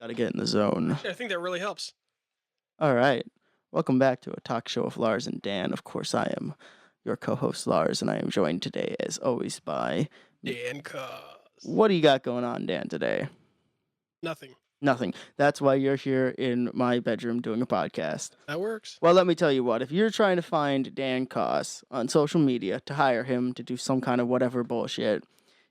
Gotta get in the zone. Yeah, I think that really helps. All right. Welcome back to a talk show of Lars and Dan. Of course, I am your co-host Lars, and I am joined today, as always, by Dan Cos. What do you got going on, Dan, today? Nothing. Nothing. That's why you're here in my bedroom doing a podcast. That works. Well, let me tell you what. If you're trying to find Dan Cos on social media to hire him to do some kind of whatever bullshit,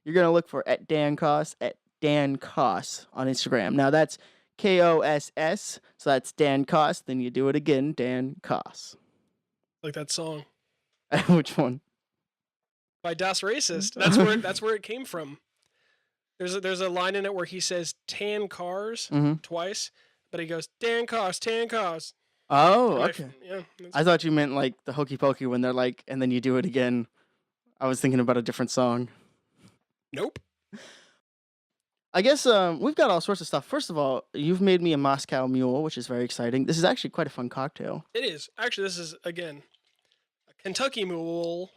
you're going to look for @Dan Cos on Instagram. Now, that's Koss, so that's Dan Cos. Then you do it again, Dan Cos. Like that song Which one? by Das Racist. That's where it came from. There's a line in it where he says tan cars twice, but he goes Dan Cos, tan cars. Oh, okay. Yeah. I thought you meant like the Hokey Pokey when they're like, and then you do it again. I was thinking about a different song. Nope. I guess we've got all sorts of stuff. First of all, you've made me a Moscow Mule, which is very exciting. This is actually quite a fun cocktail. It is. Actually, this is, again, a Kentucky Mule.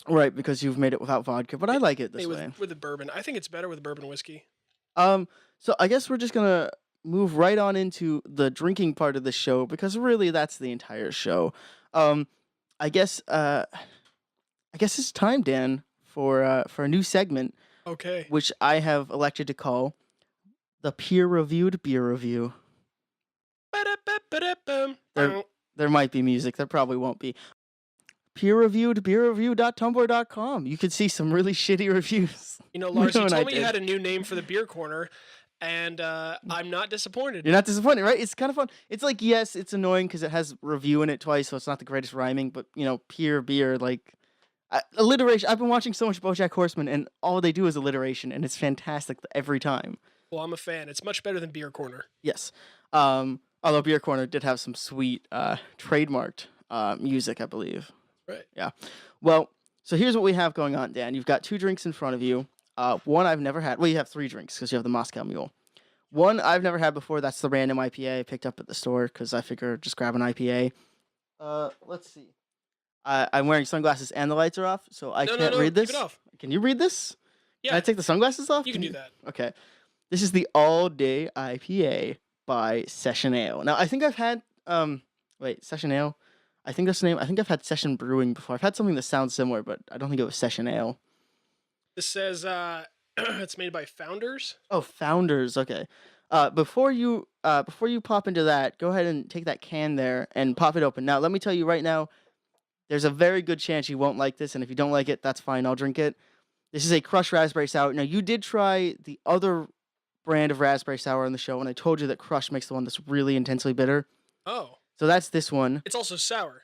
Right, because you've made it without vodka, but I like it this way. With the bourbon. I think it's better with bourbon whiskey. So I guess we're just going to move right on into the drinking part of the show, because really that's the entire show. I guess it's time, Dan, for a new segment. Okay. Which I have elected to call the peer-reviewed beer review. There might be music. There probably won't be. Peer-reviewed beerreview.tumblr.com. You could see some really shitty reviews. You know, Lars, you told me you had a new name for the beer corner, and I'm not disappointed. You're not disappointed, right? It's kind of fun. It's like, yes, it's annoying because it has review in it twice, so it's not the greatest rhyming, but, you know, peer, beer, like... alliteration. I've been watching so much BoJack Horseman, and all they do is alliteration, and it's fantastic every time. Well, I'm a fan. It's much better than Beer Corner. Yes. Although Beer Corner did have some sweet trademarked music, I believe. Right. Yeah. Well, so here's what we have going on, Dan. You've got 2 drinks in front of you. One I've never had. Well, you have 3 drinks because you have the Moscow Mule. One I've never had before. That's the random IPA I picked up at the store because I figured just grab an IPA. Let's see. I'm wearing sunglasses and the lights are off, so I can't read this. Keep it off. Can you read this? Yeah. Can I take the sunglasses off? You can do that. Okay. This is the All Day IPA by Session Ale. Now, I think I've had Session Ale. I think that's the name. I think I've had Session Brewing before. I've had something that sounds similar, but I don't think it was Session Ale. This says it's made by Founders. Oh, Founders. Okay. Before you pop into that, go ahead and take that can there and pop it open. Now, let me tell you right now, there's a very good chance you won't like this, and if you don't like it, that's fine. I'll drink it. This is a crushed raspberry sour. Now, you did try the other brand of raspberry sour on the show, and I told you that crushed makes the one that's really intensely bitter. Oh. So that's this one. It's also sour.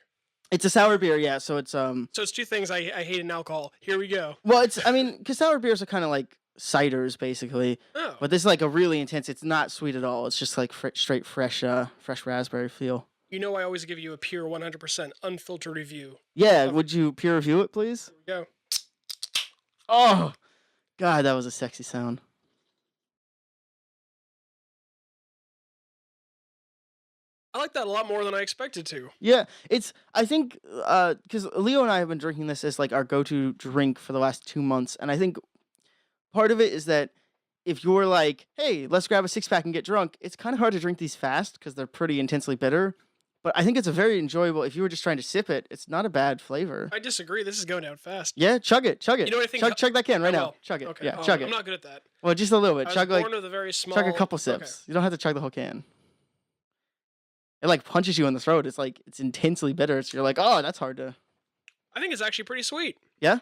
It's a sour beer, yeah. So it's So it's 2 things I hate in alcohol. Here we go. Well, because sour beers are kind of like ciders, basically. Oh. But this is like a really intense. It's not sweet at all. It's just like straight fresh raspberry feel. You know, I always give you a pure 100% unfiltered review. Yeah, would you peer review it, please? Here we go. Oh, God, that was a sexy sound. I like that a lot more than I expected to. Yeah, I think, because Leo and I have been drinking this as like our go-to drink for the last 2 months, and I think part of it is that if you're like, hey, let's grab a 6-pack and get drunk, it's kind of hard to drink these fast because they're pretty intensely bitter. But I think it's a very enjoyable, if you were just trying to sip it, it's not a bad flavor. I disagree. This is going down fast. Yeah, chug it. You know what I think? Chug that can right now. Will. Chug it. Okay. Yeah, chug it. I'm not good at that. Well, just a little bit. I Chug was born with a very small... Chug a couple sips. Okay. You don't have to chug the whole can. It like punches you in the throat. It's like, it's intensely bitter. So you're like, oh, that's hard to... I think it's actually pretty sweet. Yeah?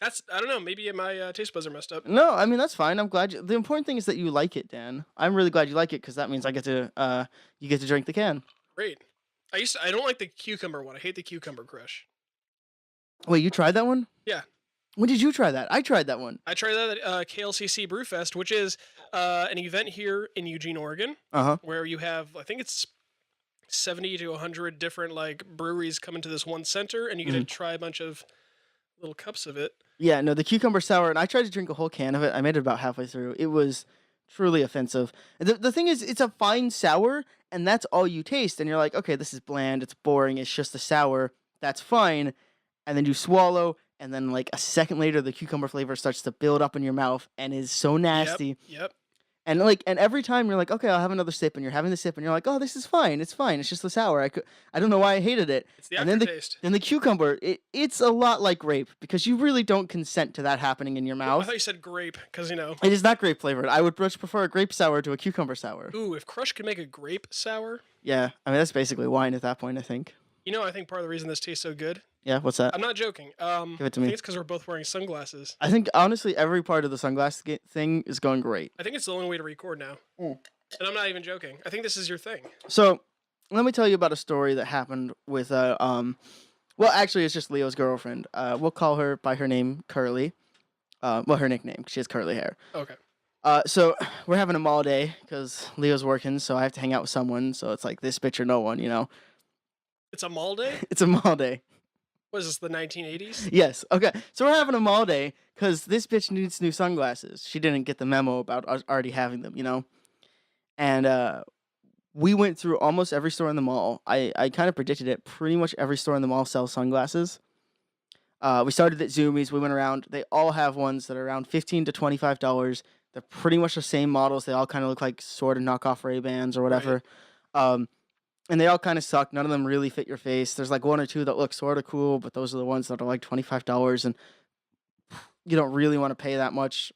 I don't know, maybe my taste buds are messed up. No, I mean, that's fine. I'm glad the important thing is that you like it, Dan. I'm really glad you like it because that means you get to drink the can. Great. I don't like the cucumber one. I hate the cucumber crush. Wait, you tried that one? Yeah. When did you try that? I tried that one. I tried that at KLCC Brewfest, which is an event here in Eugene, Oregon, where you have, I think it's 70 to 100 different like breweries come into this one center, and you get to try a bunch of little cups of it. Yeah, no, the cucumber sour, and I tried to drink a whole can of it. I made it about halfway through. It was truly offensive. The thing is, it's a fine sour, and that's all you taste. And you're like, okay, this is bland. It's boring. It's just a sour. That's fine. And then you swallow, and then like a second later, the cucumber flavor starts to build up in your mouth and is so nasty. Yep. And every time you're like, okay, I'll have another sip, and you're having the sip, and you're like, oh, this is fine, it's fine, it's just the sour. I don't know why I hated it. It's the And then aftertaste. the cucumber, it's a lot like grape because you really don't consent to that happening in your I mouth. thought you said grape because It is not grape flavored. I would much prefer a grape sour to a cucumber sour. Ooh, if Crush could make a grape sour. Yeah, I mean that's basically wine at that point, I think. I think part of the reason this tastes so good. Yeah, what's that? I'm not joking. Give it to I me. think it's because we're both wearing sunglasses. I think honestly every part of the sunglass thing is going great. I think it's the only way to record now. And I'm not even joking. I think this is your thing. So, let me tell you about a story that happened with well, actually it's just Leo's girlfriend. We'll call her by her name, Curly. Well, her nickname. She has curly hair. Okay. So we're having a mall day because Leo's working, so I have to hang out with someone. So it's like this bitch or no one, you know. It's a mall day? It's a mall day. What is this, the 1980s? Yes. Okay. So we're having a mall day because this bitch needs new sunglasses. She didn't get the memo about us already having them, you know. And we went through almost every store in the mall. I kind of predicted it. Pretty much every store in the mall sells sunglasses. We started at Zoomies. We went around. They all have ones that are around $15 to $25. They're pretty much the same models. They all kind of look like sort of knockoff Ray-Bans or whatever. Right. And they all kind of suck. None of them really fit your face. There's like one or two that look sort of cool, but those are the ones that are like $25, and you don't really want to pay that much.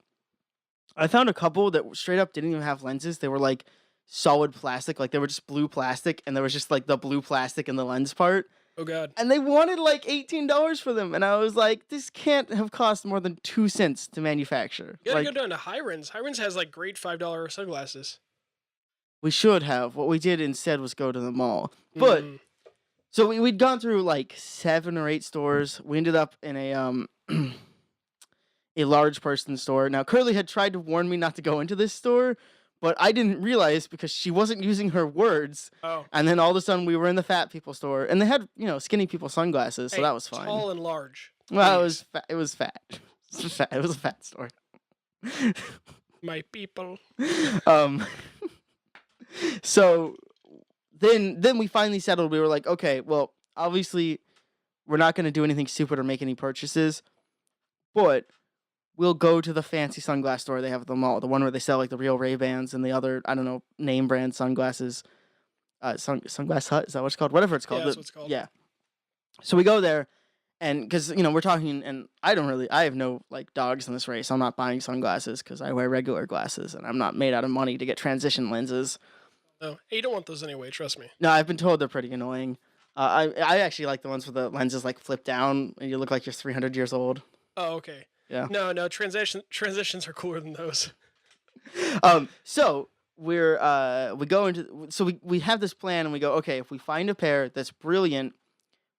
I found a couple that straight up didn't even have lenses. They were like solid plastic. Like they were just blue plastic, and there was just like the blue plastic in the lens part. Oh, God. And they wanted like $18 for them. And I was like, this can't have cost more than 2 cents to manufacture. You gotta like, go down to Hiren's. Hiren's has like great $5 sunglasses. We should have. What we did instead was go to the mall. But so we'd gone through like 7 or 8 stores. We ended up in a a large person store. Now Curly had tried to warn me not to go into this store, but I didn't realize because she wasn't using her words. Oh. And then all of a sudden we were in the fat people store, and they had, skinny people sunglasses, so that was fine. Tall and large. Well, it was fat. It was fat. It was a fat store. My people. So then we finally settled. We were like, okay, well, obviously we're not going to do anything stupid or make any purchases, but we'll go to the fancy sunglass store they have at the mall, the one where they sell like the real Ray-Bans and the other, I don't know, name brand sunglasses. Sunglass Hut, is that what it's called? Whatever it's called. Yeah, that's what it's called. Yeah. So we go there, and because we're talking, and I have no like dogs in this race. I'm not buying sunglasses because I wear regular glasses, and I'm not made out of money to get transition lenses. No, hey, you don't want those anyway. Trust me. No, I've been told they're pretty annoying. I actually like the ones where the lenses like flip down and you look like you're 300 years old. Oh, okay. Yeah. No, transitions are cooler than those. So we have this plan, and we go, okay, if we find a pair that's brilliant,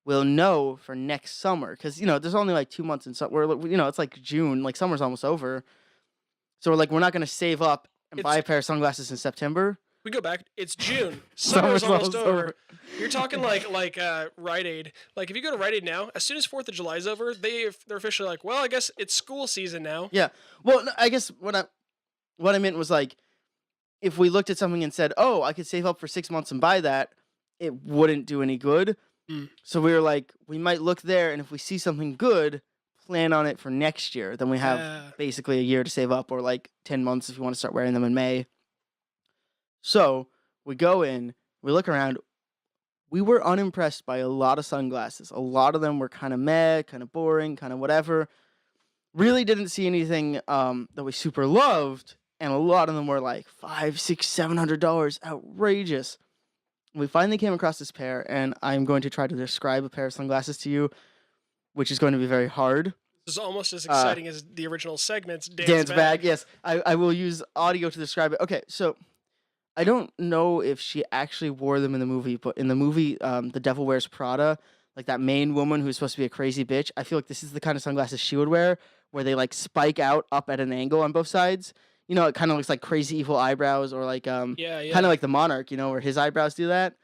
we'll know for next summer, because there's only like 2 months in summer. It's like June, like summer's almost over. So we're like, we're not gonna save up and buy a pair of sunglasses in September. We go back. It's June. Summer's almost over. You're talking like Rite Aid. Like if you go to Rite Aid now, as soon as 4th of July is over, they're officially like, well, I guess it's school season now. Yeah. Well, I guess what I meant was like, if we looked at something and said, oh, I could save up for 6 months and buy that, it wouldn't do any good. So we were like, we might look there, and if we see something good, plan on it for next year. Then we have basically a year to save up, or like 10 months if you want to start wearing them in May. So we go in, we look around. We were unimpressed by a lot of sunglasses. A lot of them were kind of meh, kind of boring, kind of whatever. Really didn't see anything that we super loved, and a lot of them were like $500, $600, $700, outrageous. We finally came across this pair, and I'm going to try to describe a pair of sunglasses to you, which is going to be very hard. This is almost as exciting as the original segments. Dan's bag. Yes, I will use audio to describe it. Okay, so I don't know if she actually wore them in the movie, but in the movie, The Devil Wears Prada, like that main woman who's supposed to be a crazy bitch, I feel like this is the kind of sunglasses she would wear, where they like spike out up at an angle on both sides. It kind of looks like crazy evil eyebrows, or like kind of like the Monarch, where his eyebrows do that.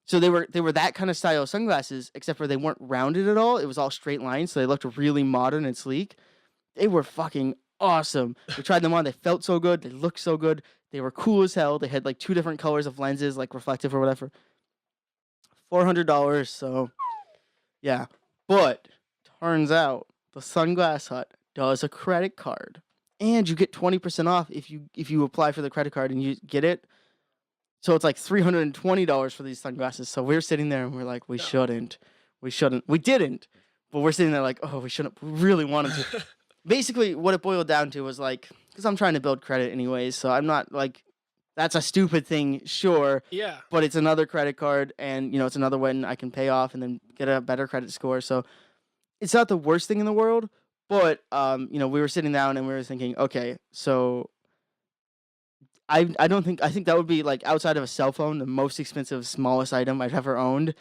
So they were that kind of style of sunglasses, except for they weren't rounded at all. It was all straight lines, so they looked really modern and sleek. They were fucking awesome. We tried them on. They felt so good. They looked so good. They were cool as hell. They had like 2 different colors of lenses, like reflective or whatever. $400. So yeah, but turns out the Sunglass Hut does a credit card. and you get 20% off if you apply for the credit card and you get it. So it's like $320 for these sunglasses. So we're sitting there and we're like, we shouldn't. We didn't, but we're sitting there like, oh, we shouldn't. We really wanted to. Basically, what it boiled down to was like, because I'm trying to build credit anyways, so I'm not like, that's a stupid thing, sure. Yeah. But it's another credit card, and it's another one I can pay off and then get a better credit score. So it's not the worst thing in the world. But we were sitting down and we were thinking, okay, so I think that would be like outside of a cell phone, the most expensive, smallest item I've ever owned,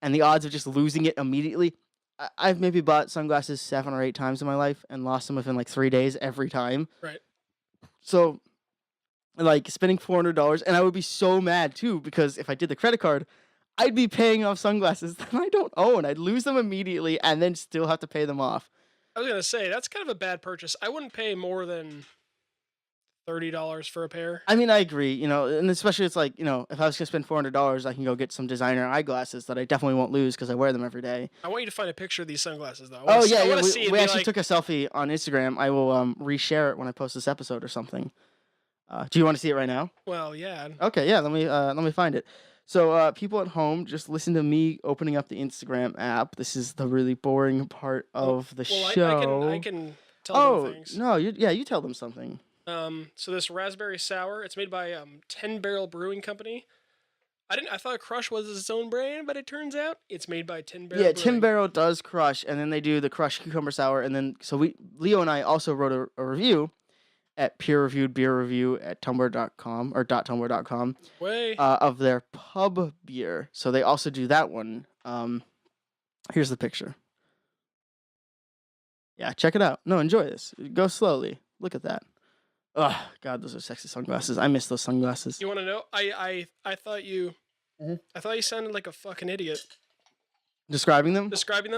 and the odds of just losing it immediately. I've maybe bought sunglasses 7 or 8 times in my life and lost them within like 3 days every time. Right. So, like spending $400, and I would be so mad too because if I did the credit card, I'd be paying off sunglasses that I don't own. I'd lose them immediately and then still have to pay them off. I was gonna say that's kind of a bad purchase. I wouldn't pay more than $30 for a pair. I mean, I agree, and especially it's like, if I was gonna spend $400, I can go get some designer eyeglasses that I definitely won't lose because I wear them every day. I want you to find a picture of these sunglasses, though. We actually took a selfie on Instagram. I will reshare it when I post this episode or something. Do you want to see it right now? Well, yeah. Okay, yeah. Let me find it. So, people at home, just listen to me opening up the Instagram app. This is the really boring part of the show. I can tell them things. No, you tell them something. So this raspberry sour, it's made by 10 Barrel Brewing Company. I thought Crush was its own brand, but it turns out it's made by 10 Barrel. Yeah, Brewing. 10 Barrel does Crush, and then they do the Crush Cucumber Sour, and then Leo and I also wrote a review at Peer Reviewed Beer Review at tumblr.com or .tumblr.com of their pub beer. So they also do that one. Here's the picture. Yeah, check it out. No, enjoy this. Go slowly. Look at that. Oh God, those are sexy sunglasses. I miss those sunglasses. You want to know? I thought you, I thought you sounded like a fucking idiot. Describing them,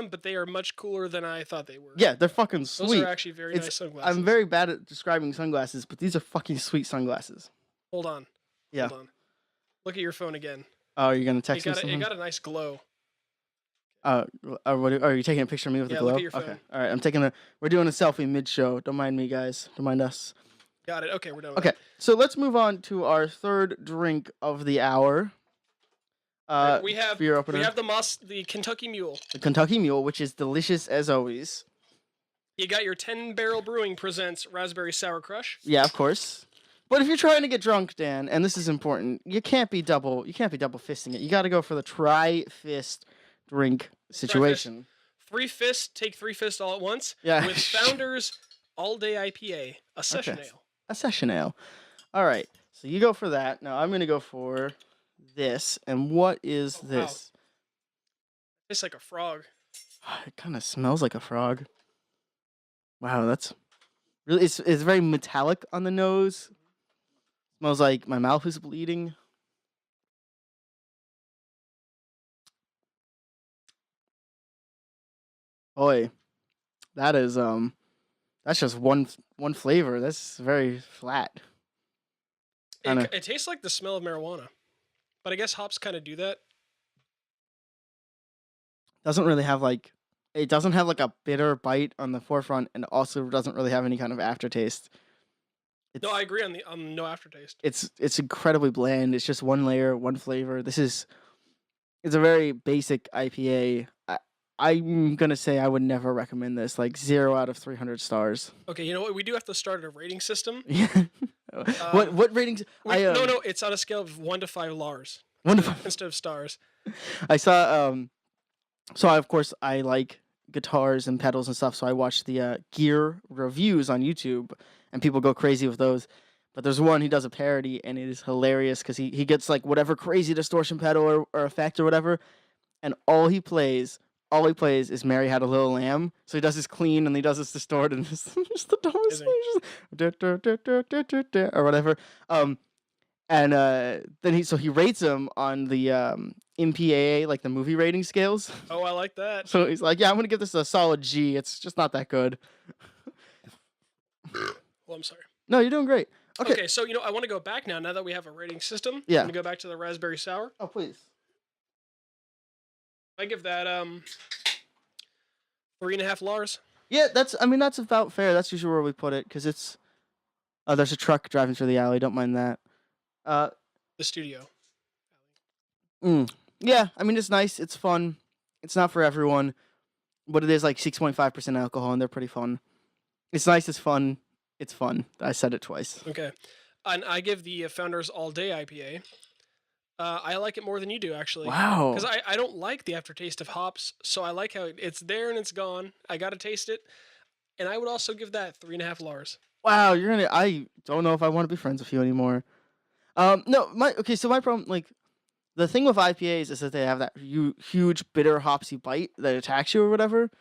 but they are much cooler than I thought they were. Yeah, they're fucking sweet. Those are actually very nice sunglasses. I'm very bad at describing sunglasses, but these are fucking sweet sunglasses. Hold on. Yeah. Hold on. Look at your phone again. Oh, you're gonna text me something? It got a nice glow. Are you taking a picture of me with a glow? Look at your phone. Okay. All right. We're doing a selfie mid-show. Don't mind me, guys. Don't mind us. Got it. Okay, we're done with Okay, so let's move on to our third drink of the hour. We have beer opener. We have the Kentucky Mule. The Kentucky Mule, which is delicious as always. You got your 10 Barrel Brewing presents Raspberry Sour Crush. Yeah, of course. But if you're trying to get drunk, Dan, and this is important, you can't be double fisting it. You got to go for the tri-fist drink situation. Take 3 fists all at once. Yeah. With Founders All Day IPA, a session ale. A session ale. All right. So you go for that. Now I'm going to go for this. And what is this? Wow. It's like a frog. It kind of smells like a frog. Wow, that's really it's very metallic on the nose. Smells like my mouth is bleeding. Boy, that is that's just one flavor. That's very flat. It tastes like the smell of marijuana, but I guess hops kind of do that. Doesn't really have it doesn't have like a bitter bite on the forefront, and also doesn't really have any kind of aftertaste. No, I agree on the no aftertaste. It's incredibly bland. It's just one layer, one flavor. It's a very basic IPA. I'm gonna say I would never recommend this. 0 out of 300 stars. Okay, you know what? We do have to start a rating system. Yeah. What ratings? No, it's on a scale of 1 to 5 Lars. 1 to 5 instead of stars. I saw. Of course I like guitars and pedals and stuff. So I watched the gear reviews on YouTube, and people go crazy with those. But there's one, he does a parody, and it is hilarious because he gets whatever crazy distortion pedal or effect or whatever, and all he plays is Mary Had a Little Lamb. So he does this clean and he does this distort, and it's just the dumbest thing, or whatever. And then he rates them on the MPAA, the movie rating scales. Oh, I like that. So he's like, yeah, I'm gonna give this a solid G. It's just not that good. Well, I'm sorry. No, you're doing great. Okay, so I want to go back now that we have a rating system. Yeah. I'm gonna go back to the raspberry sour. Oh, please. I give that 3.5 Lars. Yeah, that's about fair. That's usually where we put it because it's Oh, there's a truck driving through the alley. Don't mind that. The studio. Yeah, I mean, it's nice. It's fun. It's not for everyone, but it is like 6.5% alcohol, and they're pretty fun. It's nice. It's fun. It's fun. I said it twice. Okay. And I give the Founders All Day IPA. I like it more than you do, actually. Wow. Because I don't like the aftertaste of hops, so I like how it's there and it's gone. I got to taste it. And I would also give that 3.5 Lars. Wow, I don't know if I want to be friends with you anymore. No, so my problem, like, the thing with IPAs is that they have that huge bitter hopsy bite that attacks you or whatever,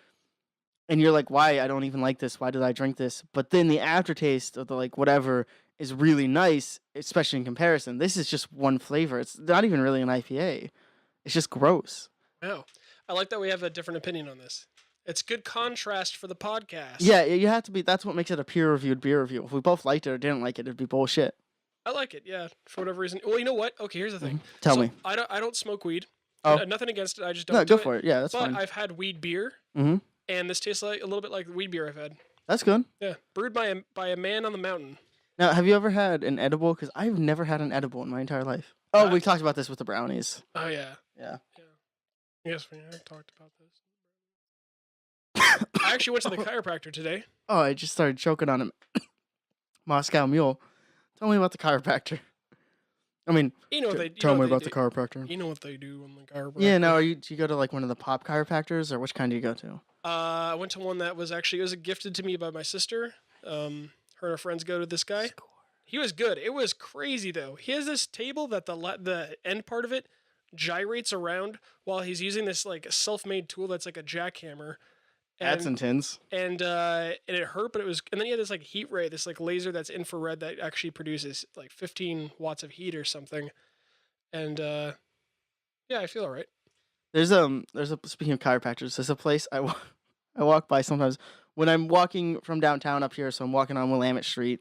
and you're like, why? I don't even like this. Why did I drink this? But then the aftertaste of the like whatever is really nice, especially in comparison. This is just one flavor. It's not even really an IPA. It's just gross. Oh, I like that we have a different opinion on this. It's good contrast for the podcast. Yeah, you have to be. That's what makes it a peer-reviewed beer review. If we both liked it or didn't like it, it'd be bullshit. I like it, yeah, for whatever reason. Well, you know what? Okay, here's the thing. Tell me. I don't smoke weed. Oh. Nothing against it. I just don't. No, go for it. Yeah, that's but fine. But I've had weed beer, and this tastes like a little bit like the weed beer I've had. That's good. Yeah, brewed by a man on the mountain. Now, have you ever had an edible? Because I've never had an edible in my entire life. Oh, we talked about this with the brownies. Oh yeah. Yeah. Yes, we have talked about this. I actually went to the chiropractor today. Oh, I just started choking on him. Moscow Mule. Tell me about the chiropractor. I mean, tell me about the chiropractor. You know what they do on the chiropractor. Yeah, no, do you go to like one of the pop chiropractors, or which kind do you go to? I went to one that was gifted to me by my sister. Her and her friends go to this guy. He was good. It was crazy though. He has this table that the end part of it gyrates around while he's using this like self-made tool that's like a jackhammer. That's intense. And it hurt, but and then he had this like heat ray, this like laser that's infrared that actually produces like 15 watts of heat or something. And yeah, I feel all right. There's speaking of chiropractors, there's a place I walk by sometimes when I'm walking from downtown up here. So I'm walking on Willamette Street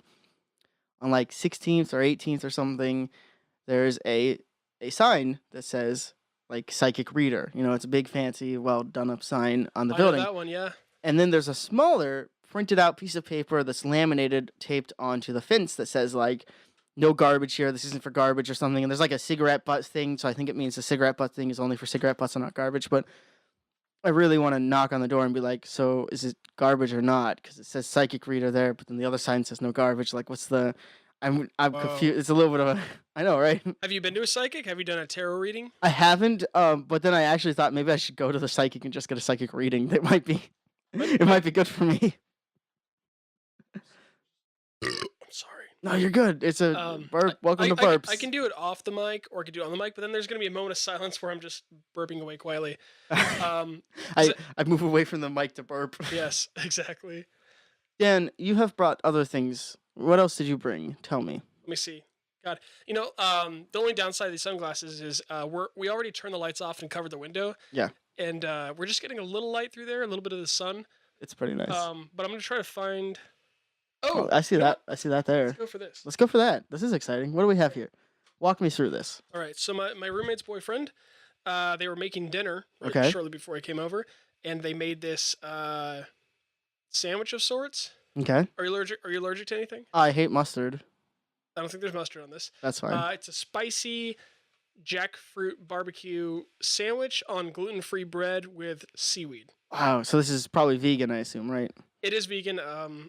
on like 16th or 18th or something. There's a sign that says like psychic reader. You know, it's a big fancy, well done up sign on the building. I know that one, yeah. And then there's a smaller printed out piece of paper that's laminated, taped onto the fence that says like, no garbage here. This isn't for garbage or something. And there's like a cigarette butt thing. So I think it means the cigarette butt thing is only for cigarette butts and not garbage. But I really want to knock on the door and be like, so is it garbage or not? Because it says psychic reader there, but then the other sign says no garbage. Like, what's the... I'm confused. It's a little bit of a... I know, right? Have you been to a psychic? Have you done a tarot reading? I haven't, but then I actually thought maybe I should go to the psychic and just get a psychic reading. It might be good for me. I'm sorry. No, you're good. It's a burp. Welcome to burps. I can do it off the mic, or I can do it on the mic, but then there's going to be a moment of silence where I'm just burping away quietly. I move away from the mic to burp. Yes, exactly. Dan, you have brought other things. What else did you bring? Tell me. Let me see. God, the only downside of these sunglasses is we already turned the lights off and covered the window. Yeah. And we're just getting a little light through there, a little bit of the sun. It's pretty nice. But I'm gonna try to find. Oh, I see that. I see that there. Let's go for this. Let's go for that. This is exciting. What do we have here? Walk me through this. All right. So my roommate's boyfriend, they were making dinner shortly before I came over, and they made this sandwich of sorts. Okay. Are you allergic to anything? I hate mustard. I don't think there's mustard on this. That's fine. It's a spicy jackfruit barbecue sandwich on gluten-free bread with seaweed. Wow. So this is probably vegan, I assume, right? It is vegan.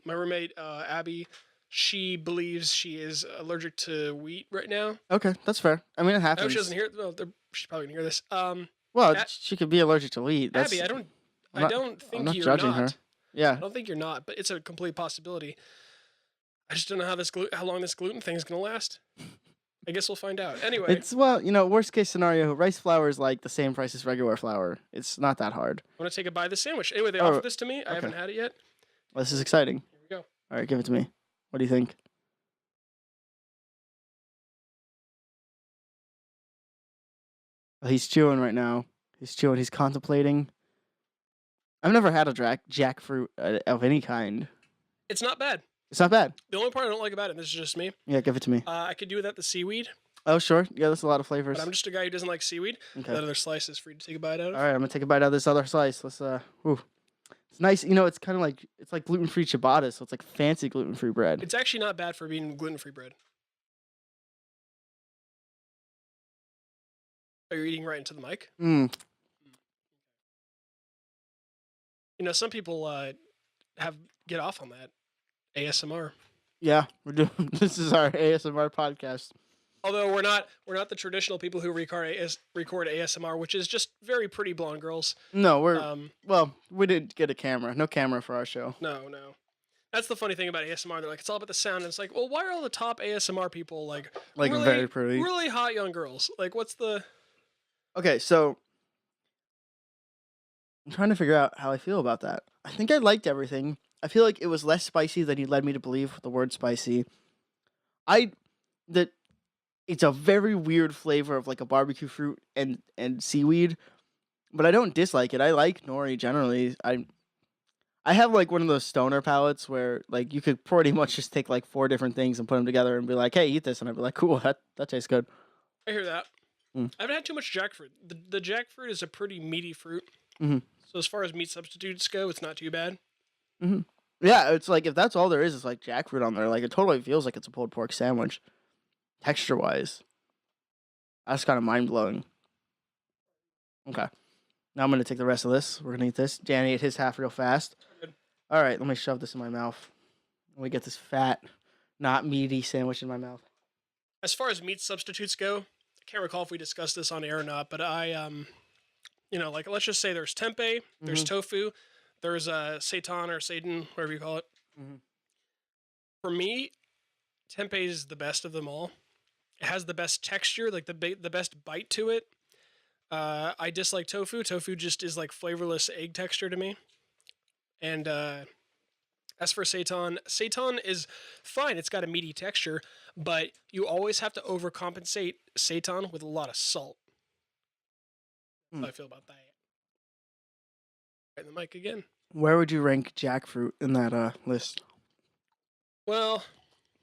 My roommate, Abby, she believes she is allergic to wheat right now. Okay, that's fair. I mean, it happens. I hope she doesn't hear it. Well, she's probably going to hear this. Well, she could be allergic to wheat. Abby, I don't think I'm not you're judging not. her. Yeah. I don't think you're not, but it's a complete possibility. I just don't know how long this gluten thing is going to last. I guess we'll find out. Anyway. Worst case scenario, rice flour is like the same price as regular flour. It's not that hard. I'm going to take a bite of the sandwich. Anyway, they offered this to me. I haven't had it yet. Well, this is exciting. Here we go. All right, give it to me. What do you think? Oh, he's chewing right now. He's chewing. He's contemplating. I've never had a jackfruit of any kind. It's not bad. It's not bad. The only part I don't like about it, and this is just me. Yeah, give it to me. I could do without the seaweed. Oh, sure. Yeah, there's a lot of flavors. But I'm just a guy who doesn't like seaweed. Okay. That other slice is for you to take a bite out of. All right, I'm going to take a bite out of this other slice. Let's, It's nice. It's kind of like it's like gluten-free ciabatta, so it's like fancy gluten-free bread. It's actually not bad for being gluten-free bread. Are you eating right into the mic? Some people get off on that ASMR. Yeah, we're doing. This is our ASMR podcast. Although we're not the traditional people who record ASMR, which is just very pretty blonde girls. No, we didn't get a camera. No camera for our show. No. That's the funny thing about ASMR. They're like, it's all about the sound. And it's like, well, why are all the top ASMR people like really, very pretty, really hot young girls? Like, what's the? Okay, so I'm trying to figure out how I feel about that. I think I liked everything. I feel like it was less spicy than you led me to believe with the word spicy. It's a very weird flavor of like a barbecue fruit and seaweed, but I don't dislike it. I like nori generally. I have like one of those stoner palates where like you could pretty much just take like 4 different things and put them together and be like, hey, eat this, and I'd be like, cool, that tastes good. I hear that. I haven't had too much jackfruit. The jackfruit is a pretty meaty fruit. Mm-hmm. So as far as meat substitutes go, it's not too bad. Mm-hmm. Yeah, it's like if that's all there is, it's like jackfruit on there. Like it totally feels like it's a pulled pork sandwich, texture-wise. That's kind of mind-blowing. Okay. Now I'm going to take the rest of this. We're going to eat this. Danny ate his half real fast. Good. All right, let me shove this in my mouth. Let me get this fat, not meaty sandwich in my mouth. As far as meat substitutes go, I can't recall if we discussed this on air or not, but like let's just say there's tempeh, there's tofu, there's seitan or seitan, whatever you call it. Mm-hmm. For me, tempeh is the best of them all. It has the best texture, like the best bite to it. I dislike tofu. Tofu just is like flavorless egg texture to me. And as for seitan is fine. It's got a meaty texture, but you always have to overcompensate seitan with a lot of salt. That's how I feel about that. Right in the mic again. Where would you rank jackfruit in that list? Well,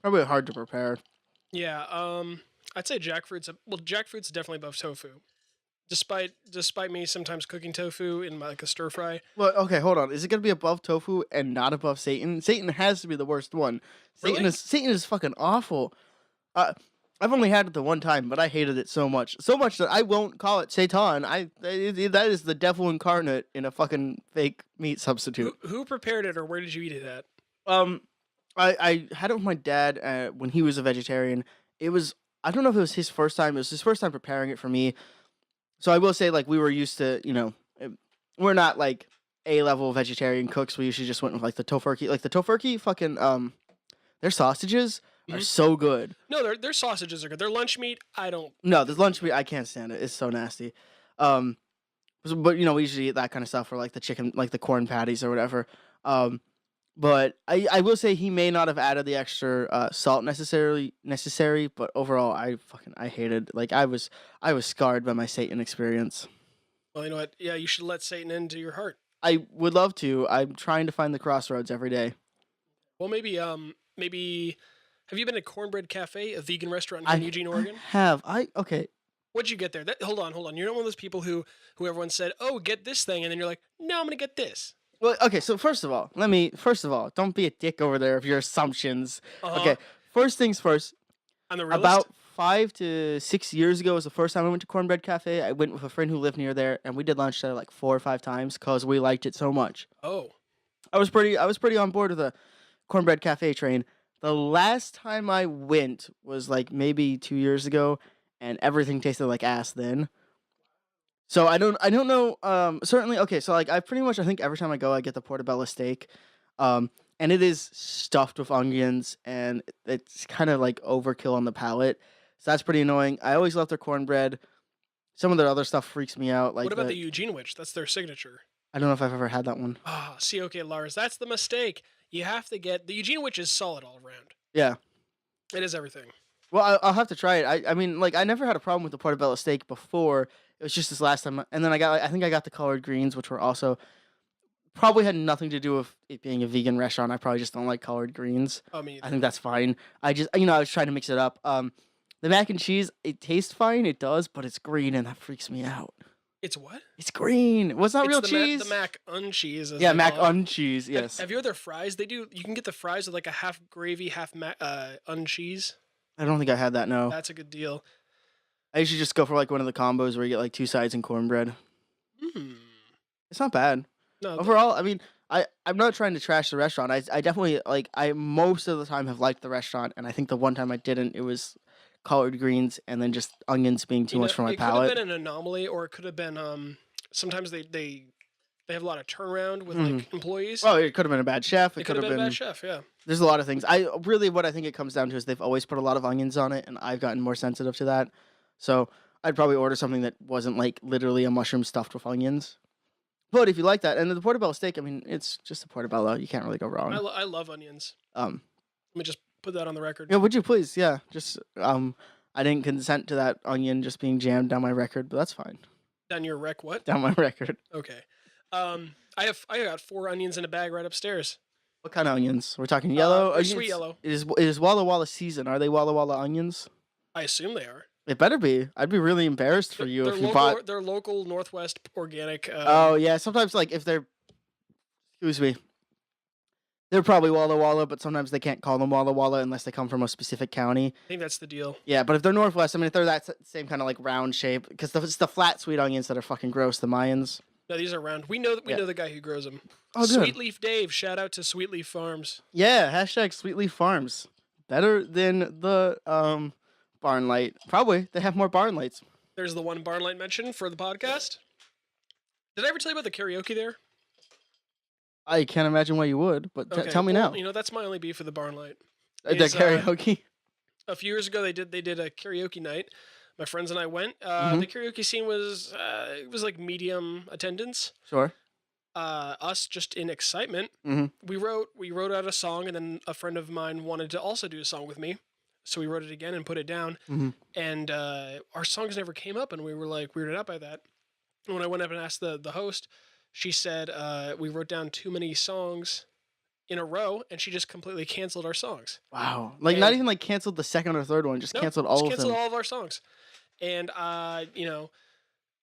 probably hard to prepare. Yeah, I'd say jackfruit's definitely above tofu. Despite me sometimes cooking tofu in like a stir fry. Well, okay, hold on. Is it gonna be above tofu and not above seitan? Seitan has to be the worst one. Seitan is fucking awful. I've only had it the one time, but I hated it so much that I won't call it seitan. That is the devil incarnate in a fucking fake meat substitute. Who prepared it, or where did you eat it at? I had it with my dad when he was a vegetarian. I don't know if it was his first time. It was his first time preparing it for me. So I will say, like, we were used to, we're not like A-level vegetarian cooks. We usually just went with like the tofurkey. Like the tofurkey, fucking their sausages are so good. No, their sausages are good. Their lunch meat, I don't. No, the lunch meat, I can't stand it. It's so nasty. But we usually eat that kind of stuff, or like the chicken, like the corn patties or whatever. But I will say he may not have added the extra salt necessary, but overall I hated. Like I was scarred by my seitan experience. Well, you know what? Yeah, you should let seitan into your heart. I would love to. I'm trying to find the crossroads every day. Well, maybe have you been to Cornbread Cafe, a vegan restaurant in Eugene, Oregon? Okay. What'd you get there? Hold on. You're not one of those people who everyone said, "Oh, get this thing," and then you're like, "No, I'm gonna get this." Well, okay, so first of all, don't be a dick over there of your assumptions. Okay, first things first. On the realist? About 5 to 6 years ago was the first time I went to Cornbread Cafe. I went with a friend who lived near there, and we did lunch there like 4 or 5 times because we liked it so much. Oh. I was pretty on board with the Cornbread Cafe train. The last time I went was like maybe 2 years ago, and everything tasted like ass then. So I don't know. Certainly, okay. So like I think every time I go, I get the portobello steak, and it is stuffed with onions, and it's kind of like overkill on the palate. So that's pretty annoying. I always love their cornbread. Some of their other stuff freaks me out. Like what about the Eugene Witch? That's their signature. I don't know if I've ever had that one. See, okay, Lars, that's the mistake. You have to get the Eugene Witch is solid all around. Yeah, it is everything. Well, I'll have to try it. I mean, like I never had a problem with the portobello steak before. It was just this last time, and then I think I got the collard greens, which were also probably had nothing to do with it being a vegan restaurant. I probably just don't like collard greens. Oh, me either. I think that's fine. I was trying to mix it up. The mac and cheese, it tastes fine, it does, but it's green and that freaks me out. It's what? It's green. Well, it's not It's real the cheese. The mac uncheese. Yeah, mac uncheese. Yes. Have you had their fries? You can get the fries with like a half gravy, half uncheese. I don't think I had that. No. That's a good deal. I usually just go for like one of the combos where you get like 2 sides and cornbread. It's not bad. No. Overall, I mean, I'm not trying to trash the restaurant. I definitely I most of the time have liked the restaurant, and I think the one time I didn't, it was collard greens and then just onions being too much for my palate. It could have been an anomaly, or it could have been sometimes they have a lot of turnaround with like employees. Well, it could have been a bad chef. It could have been a bad chef. Yeah. There's a lot of things. What I think it comes down to is they've always put a lot of onions on it, and I've gotten more sensitive to that. So I'd probably order something that wasn't like literally a mushroom stuffed with onions. But if you like that, and the portobello steak, I mean, it's just a portobello. You can't really go wrong. I love onions. Let me just put that on the record. Yeah, would you please? Yeah, just I didn't consent to that onion just being jammed down my record, but that's fine. Down your what? Down my record. Okay. I got 4 onions in a bag right upstairs. What kind of onions? We're talking yellow? Onions? Sweet yellow. It is Walla Walla season. Are they Walla Walla onions? I assume they are. It better be. I'd be really embarrassed for you if you bought. They're local Northwest organic. Oh yeah, sometimes like if they're, excuse me, they're probably Walla Walla, but sometimes they can't call them Walla Walla unless they come from a specific county. I think that's the deal. Yeah, but if they're Northwest, I mean, if they're that same kind of like round shape, because it's the flat sweet onions that are fucking gross. The Mayans. No, these are round. We know the guy who grows them. Oh, good. Sweet Leaf Dave. Shout out to Sweet Leaf Farms. Yeah, hashtag Sweet Leaf Farms. Better than the barn light. Probably. They have more barn lights. There's the one barn light mentioned for the podcast. Did I ever tell you about the karaoke there? I can't imagine why you would, but tell me now. You know, that's my only beef with the barn light. The karaoke? A few years ago, they did a karaoke night. My friends and I went. The karaoke scene was it was like medium attendance. Sure. Us just in excitement. We wrote out a song, and then a friend of mine wanted to also do a song with me. So we wrote it again and put it down. And our songs never came up, and we were like weirded out by that. And when I went up and asked the host, she said we wrote down too many songs in a row, and she just completely canceled our songs. Wow. Like, not even like canceled the second or third one, just canceled all of them. Canceled all of our songs. And you know,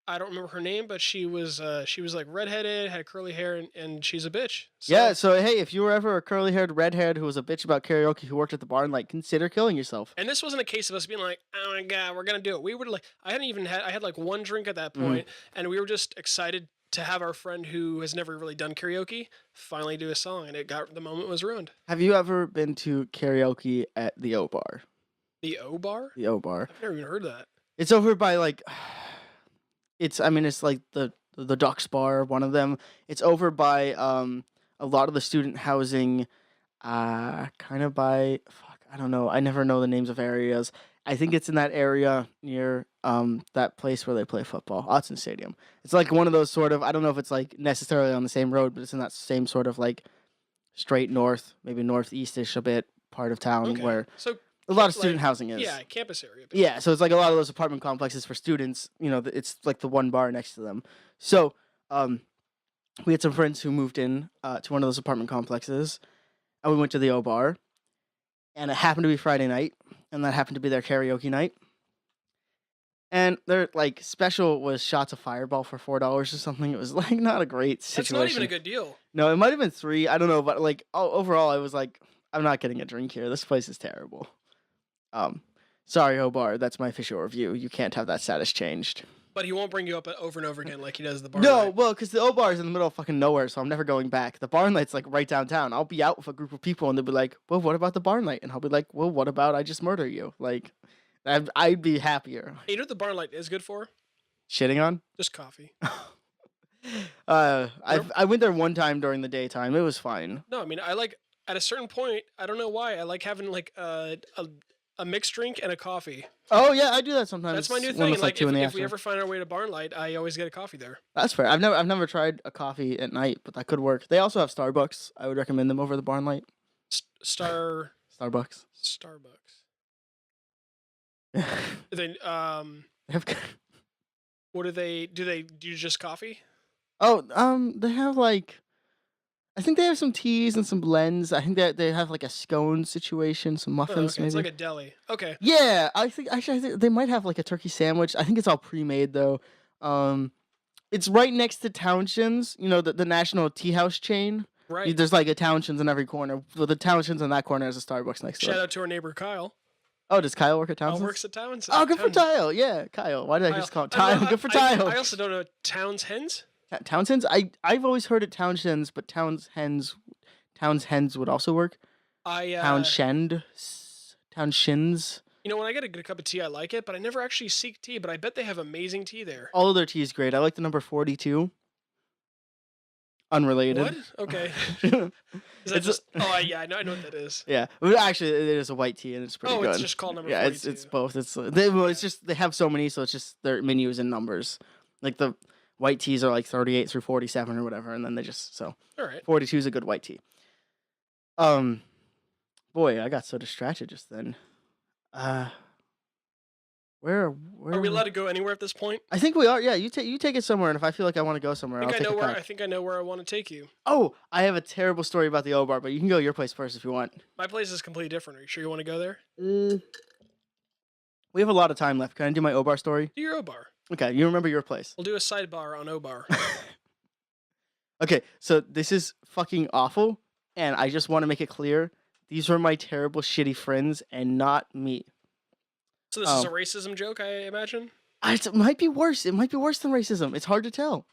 I don't remember her name, but she was like redheaded, had curly hair, and she's a bitch. So. Yeah, so hey, if you were ever a curly-haired redhead who was a bitch about karaoke who worked at the barn, like, consider killing yourself. And this wasn't a case of us being like, oh my god, we're gonna do it. We would like, I had like one drink at that point, and we were just excited to have our friend who has never really done karaoke finally do a song, and the moment was ruined. Have you ever been to karaoke at the O Bar? The O Bar? The O Bar. I've never even heard of that. It's over by like, it's like the Ducks Bar, one of them. It's over by a lot of the student housing, kind of by, I don't know. I never know the names of areas. I think it's in that area near that place where they play football, Autzen Stadium. It's like one of those sort of, I don't know if it's like necessarily on the same road, but it's in that same sort of like straight north, maybe northeast-ish a bit part of town where a lot of student housing is. Yeah, campus area. Basically. Yeah, so it's like a lot of those apartment complexes for students. You know, it's like the one bar next to them. So we had some friends who moved in to one of those apartment complexes, and we went to the O Bar, and it happened to be Friday night, and that happened to be their karaoke night. And their like special was shots of Fireball for $4 or something. It was like not a great situation. That's not even a good deal. No, it might have been $3. I don't know, but like overall, I was like, I'm not getting a drink here. This place is terrible. Sorry, O Bar. That's my official review. You can't have that status changed. But he won't bring you up over and over again like he does the bar. No, well, because the O Bar is in the middle of fucking nowhere, so I'm never going back. The barn light's like right downtown. I'll be out with a group of people, and they'll be like, "Well, what about the barn light?" And I'll be like, "Well, what about I just murder you?" Like, I'd be happier. Hey, you know what the barn light is good for? Shitting on? Just coffee. I went there one time during the daytime. It was fine. No, I mean, I like at a certain point. I don't know why. I like having like a mixed drink and a coffee. Oh yeah, I do that sometimes. That's my new thing. Like if we ever find our way to Barn Light, I always get a coffee there. That's fair. I've never tried a coffee at night, but that could work. They also have Starbucks. I would recommend them over the Barn Light. Starbucks. Then what do they do? Just coffee? Oh, they have like, I think they have some teas and some blends. I think that they have like a scone situation, some muffins. Maybe it's like a deli. Okay. Yeah, I think they might have like a turkey sandwich. I think it's all pre-made though. It's right next to Townsend's, the national tea house chain. Right. There's like a Townsend's in every corner. Well, the Townsend's in that corner has a Starbucks next to it. Shout out to our neighbor Kyle. Oh, does Kyle work at Kyle Townsend's? works at Townsend's. Oh, good for Kyle. Yeah, Kyle. Why did I just call it Kyle? Good for Kyle. I also don't know Townsend's. Townsend's? I've always heard it Townsend's, but Townsend's would also work. Townshend's. When I get a good cup of tea, I like it, but I never actually seek tea, but I bet they have amazing tea there. All of their tea is great. I like the number 42. Unrelated. What? Okay. Is that just... Oh, yeah, I know what that is. Yeah. Well, actually, it is a white tea, and it's pretty good. Oh, it's just called number 42. Yeah, it's both. It's just they have so many, so it's just their menu is in numbers. Like the white teas are like 38 through 47 or whatever, and then they just... So all right. 42 is a good white tea. Boy, I got so distracted just then. Where are we allowed to go anywhere at this point? I think we are. Yeah, you take it somewhere, and if I feel like I want to go somewhere, I'll take a cut. I think I know where I want to take you. Oh, I have a terrible story about the O-Bar, but you can go your place first if you want. My place is completely different. Are you sure you want to go there? We have a lot of time left. Can I do my O-Bar story? Do your O-Bar. Okay, you remember your place. We'll do a sidebar on O-Bar. Okay, so this is fucking awful, and I just want to make it clear. These were my terrible, shitty friends, and not me. So this is a racism joke, I imagine? It might be worse. It might be worse than racism. It's hard to tell.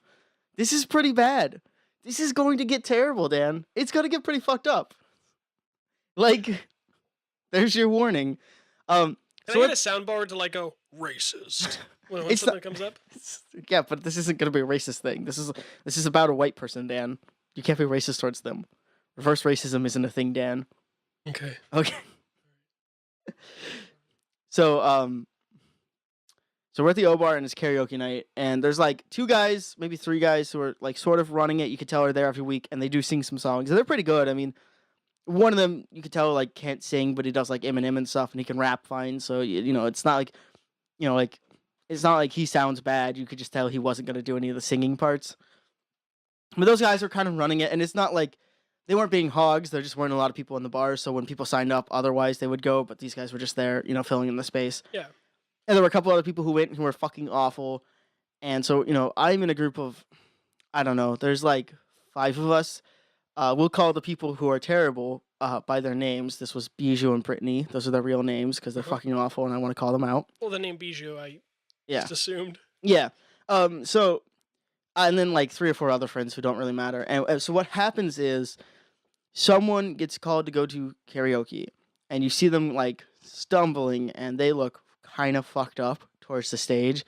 This is pretty bad. This is going to get terrible, Dan. It's going to get pretty fucked up. Like, there's your warning. Can I get a soundboard to, like, go, racist, when something comes up? Yeah, but this isn't going to be a racist thing. This is about a white person, Dan. You can't be racist towards them. Reverse racism isn't a thing, Dan. Okay. So we're at the O-Bar and it's karaoke night, and there's like 2 guys, maybe 3 guys who are like sort of running it. You could tell are there every week, and they do sing some songs, and they're pretty good. I mean, one of them you could tell like can't sing, but he does like Eminem and stuff, and he can rap fine. So it's not like, it's not like he sounds bad. You could just tell he wasn't gonna do any of the singing parts. But those guys are kind of running it, and it's not like they weren't being hogs. There just weren't a lot of people in the bar, so when people signed up, otherwise they would go. But these guys were just there, filling in the space. Yeah. And there were a couple other people who went who were fucking awful. And so, I'm in a group of, I don't know, there's like 5 of us. We'll call the people who are terrible by their names. This was Bijou and Brittany. Those are their real names because they're fucking awful, and I want to call them out. Well, the name Bijou, I just assumed. Yeah. So, and then like 3 or 4 other friends who don't really matter. And so what happens is someone gets called to go to karaoke, and you see them like stumbling, and they look kind of fucked up towards the stage.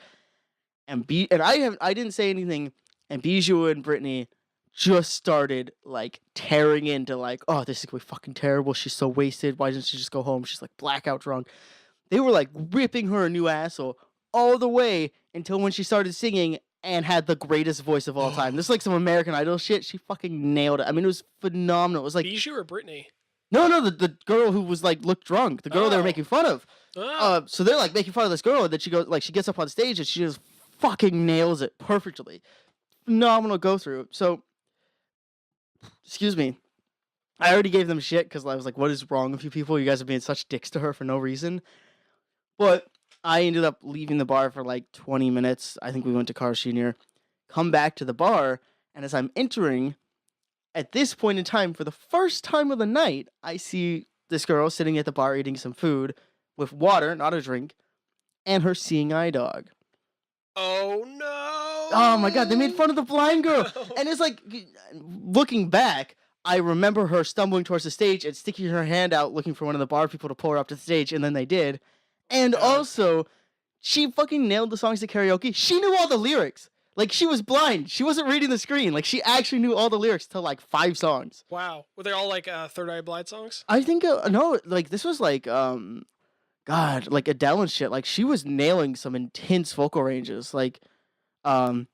And I didn't say anything, and Bijou and Brittany just started like tearing into like, oh, this is gonna be fucking terrible. She's so wasted. Why doesn't she just go home? She's like blackout drunk. They were like ripping her a new asshole all the way until when she started singing and had the greatest voice of all time. This is like some American Idol shit. She fucking nailed it. I mean, it was phenomenal. It was like Bijou or Brittany? No, the girl who was like looked drunk. The girl they were making fun of. So they're like making fun of this girl, and then she goes like she gets up on stage and she just fucking nails it perfectly. Phenomenal go through. So, excuse me. I already gave them shit because I was like, what is wrong with you people? You guys are being such dicks to her for no reason. But I ended up leaving the bar for like 20 minutes. I think we went to Carl Sr. Come back to the bar, and as I'm entering, at this point in time, for the first time of the night, I see this girl sitting at the bar eating some food with water, not a drink, and her seeing eye dog. Oh, no. Oh, my God. They made fun of the blind girl. No. And it's like, looking back, I remember her stumbling towards the stage and sticking her hand out looking for one of the bar people to pull her up to the stage, and then they did. And also, she fucking nailed the songs to karaoke. She knew all the lyrics. Like, she was blind. She wasn't reading the screen. Like, she actually knew all the lyrics to, like, 5 songs. Wow. Were they all, like, Third Eye Blind songs? I think, no, like, this was, like, God, like, Adele and shit. Like, she was nailing some intense vocal ranges. Like, fuck,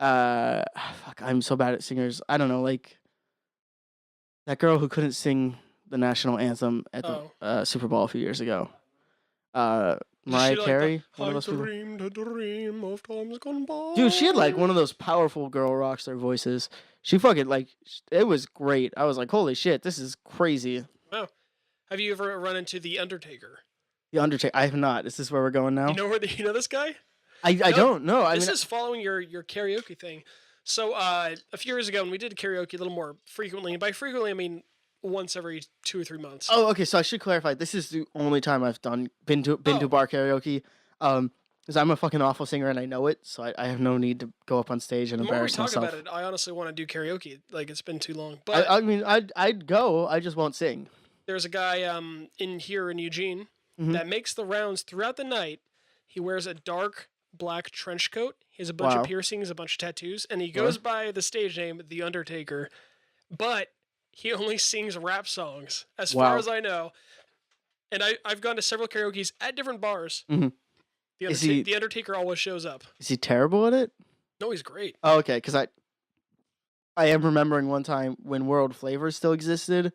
I'm so bad at singers. I don't know, like, that girl who couldn't sing the national anthem at the Super Bowl a few years ago. Mariah Carey, one of those people. A dream of times gone by. Dude, she had like one of those powerful girl rock star voices. She fucking like, it was great. I was like, holy shit, this is crazy. Wow. Have you ever run into The Undertaker? The Undertaker, I have not. Is this where we're going now? You know this guy? I don't know. This is following your karaoke thing. So a few years ago, when we did karaoke a little more frequently, and by frequently I mean once every 2 or 3 months. Oh, okay. So I should clarify. This is the only time I've been to bar karaoke. Because I'm a fucking awful singer and I know it, so I have no need to go up on stage and embarrass myself. The more we talk about it, I honestly want to do karaoke. Like, it's been too long. But I mean, I'd go. I just won't sing. There's a guy in Eugene that makes the rounds throughout the night. He wears a dark black trench coat. He has a bunch of piercings, a bunch of tattoos, and he goes by the stage name The Undertaker. But he only sings rap songs, as far as I know. And I've gone to several karaoke's at different bars. Mm-hmm. The Undertaker always shows up. Is he terrible at it? No, he's great. Oh, okay. Because I am remembering one time when World Flavors still existed,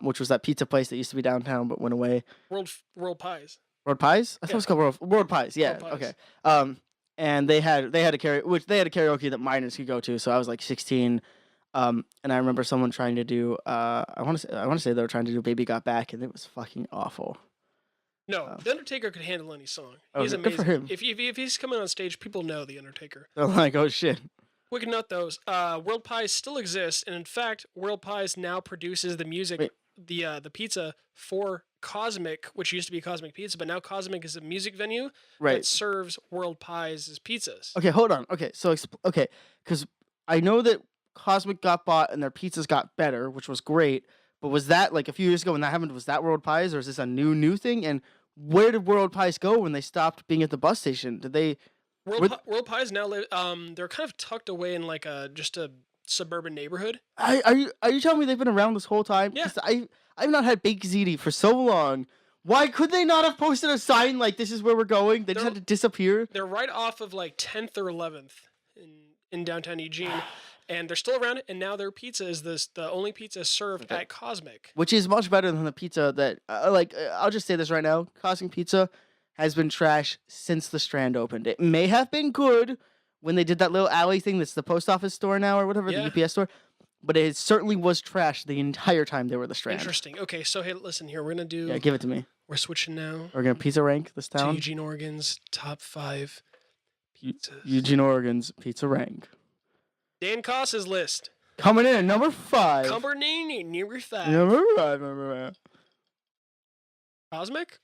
which was that pizza place that used to be downtown but went away. World Pies. World Pies? I thought it was called World Pies. Yeah. World Pies. Okay. And they had a karaoke that minors could go to. So I was like 16. And I remember someone trying to do. I want to say they were trying to do "Baby Got Back," and it was fucking awful. No, The Undertaker could handle any song. He's amazing. Good for him. If he's coming on stage, people know The Undertaker. They're like, oh shit. Quick note, though, World Pies still exists, and in fact, World Pies now produces the music, the pizza for Cosmic, which used to be Cosmic Pizza, but now Cosmic is a music venue that serves World Pies as pizzas. Okay, hold on. Okay, so because I know that Cosmic got bought and their pizzas got better, which was great. But was that like a few years ago when that happened? Was that World Pies, or is this a new thing? And where did World Pies go when they stopped being at the bus station? Did they? World Pies now live. They're kind of tucked away in like just a suburban neighborhood. Are you telling me they've been around this whole time? Yeah. I've not had Baked Ziti for so long. Why could they not have posted a sign like this is where we're going? They just had to disappear. They're right off of like 10th or 11th in downtown Eugene. And they're still around, and now their pizza is the only pizza served at Cosmic. Which is much better than the pizza that, I'll just say this right now. Cosmic Pizza has been trash since the Strand opened. It may have been good when they did that little alley thing that's the post office store now or whatever, the UPS store. But it certainly was trash the entire time they were the Strand. Interesting. Okay, so hey, listen here. We're going to do... Yeah, give it to me. We're switching now. We're going to pizza rank this town. To Eugene, Oregon's top 5 pizzas. Eugene, Oregon's pizza rank. Dan Koss's list. Coming in at number 5. Number 5. Number 5. Cosmic?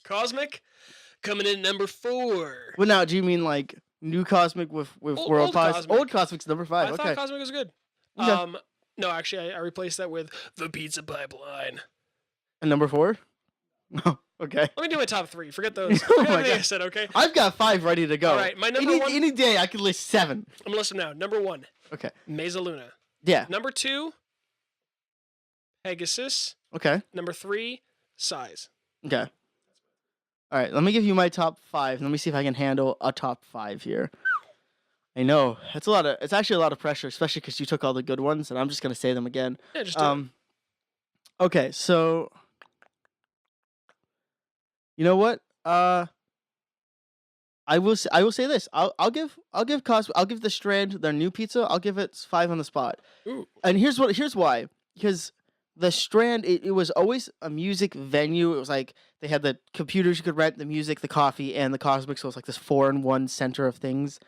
Cosmic? Coming in at number 4. Well, now, do you mean like new Cosmic with World Pies? Cosmic. Old Cosmic's number 5. I thought Cosmic was good. Okay. No, actually, I replaced that with the Pizza Pipeline. And number 4? Oh, okay. Let me do my top 3. Forget those. Forget everything I said, okay? I've got 5 ready to go. All right, my number 1... Any day, I could list 7. I'm going to list them now. Number 1. Okay. Mezzaluna. Yeah. Number 2, Pegasus. Okay. Number 3, Size. Okay. All right, let me give you my top 5. Let me see if I can handle a top 5 here. I know. It's actually a lot of pressure, especially because you took all the good ones, and I'm just going to say them again. Yeah, just do it. Okay, so... You know what? I will say this. I'll give the Strand their new pizza. I'll give it 5 on the spot. Ooh. And here's why. Because the Strand, it was always a music venue. It was like they had the computers you could rent, the music, the coffee, and the Cosmic. So it was like this 4-in-1 center of things.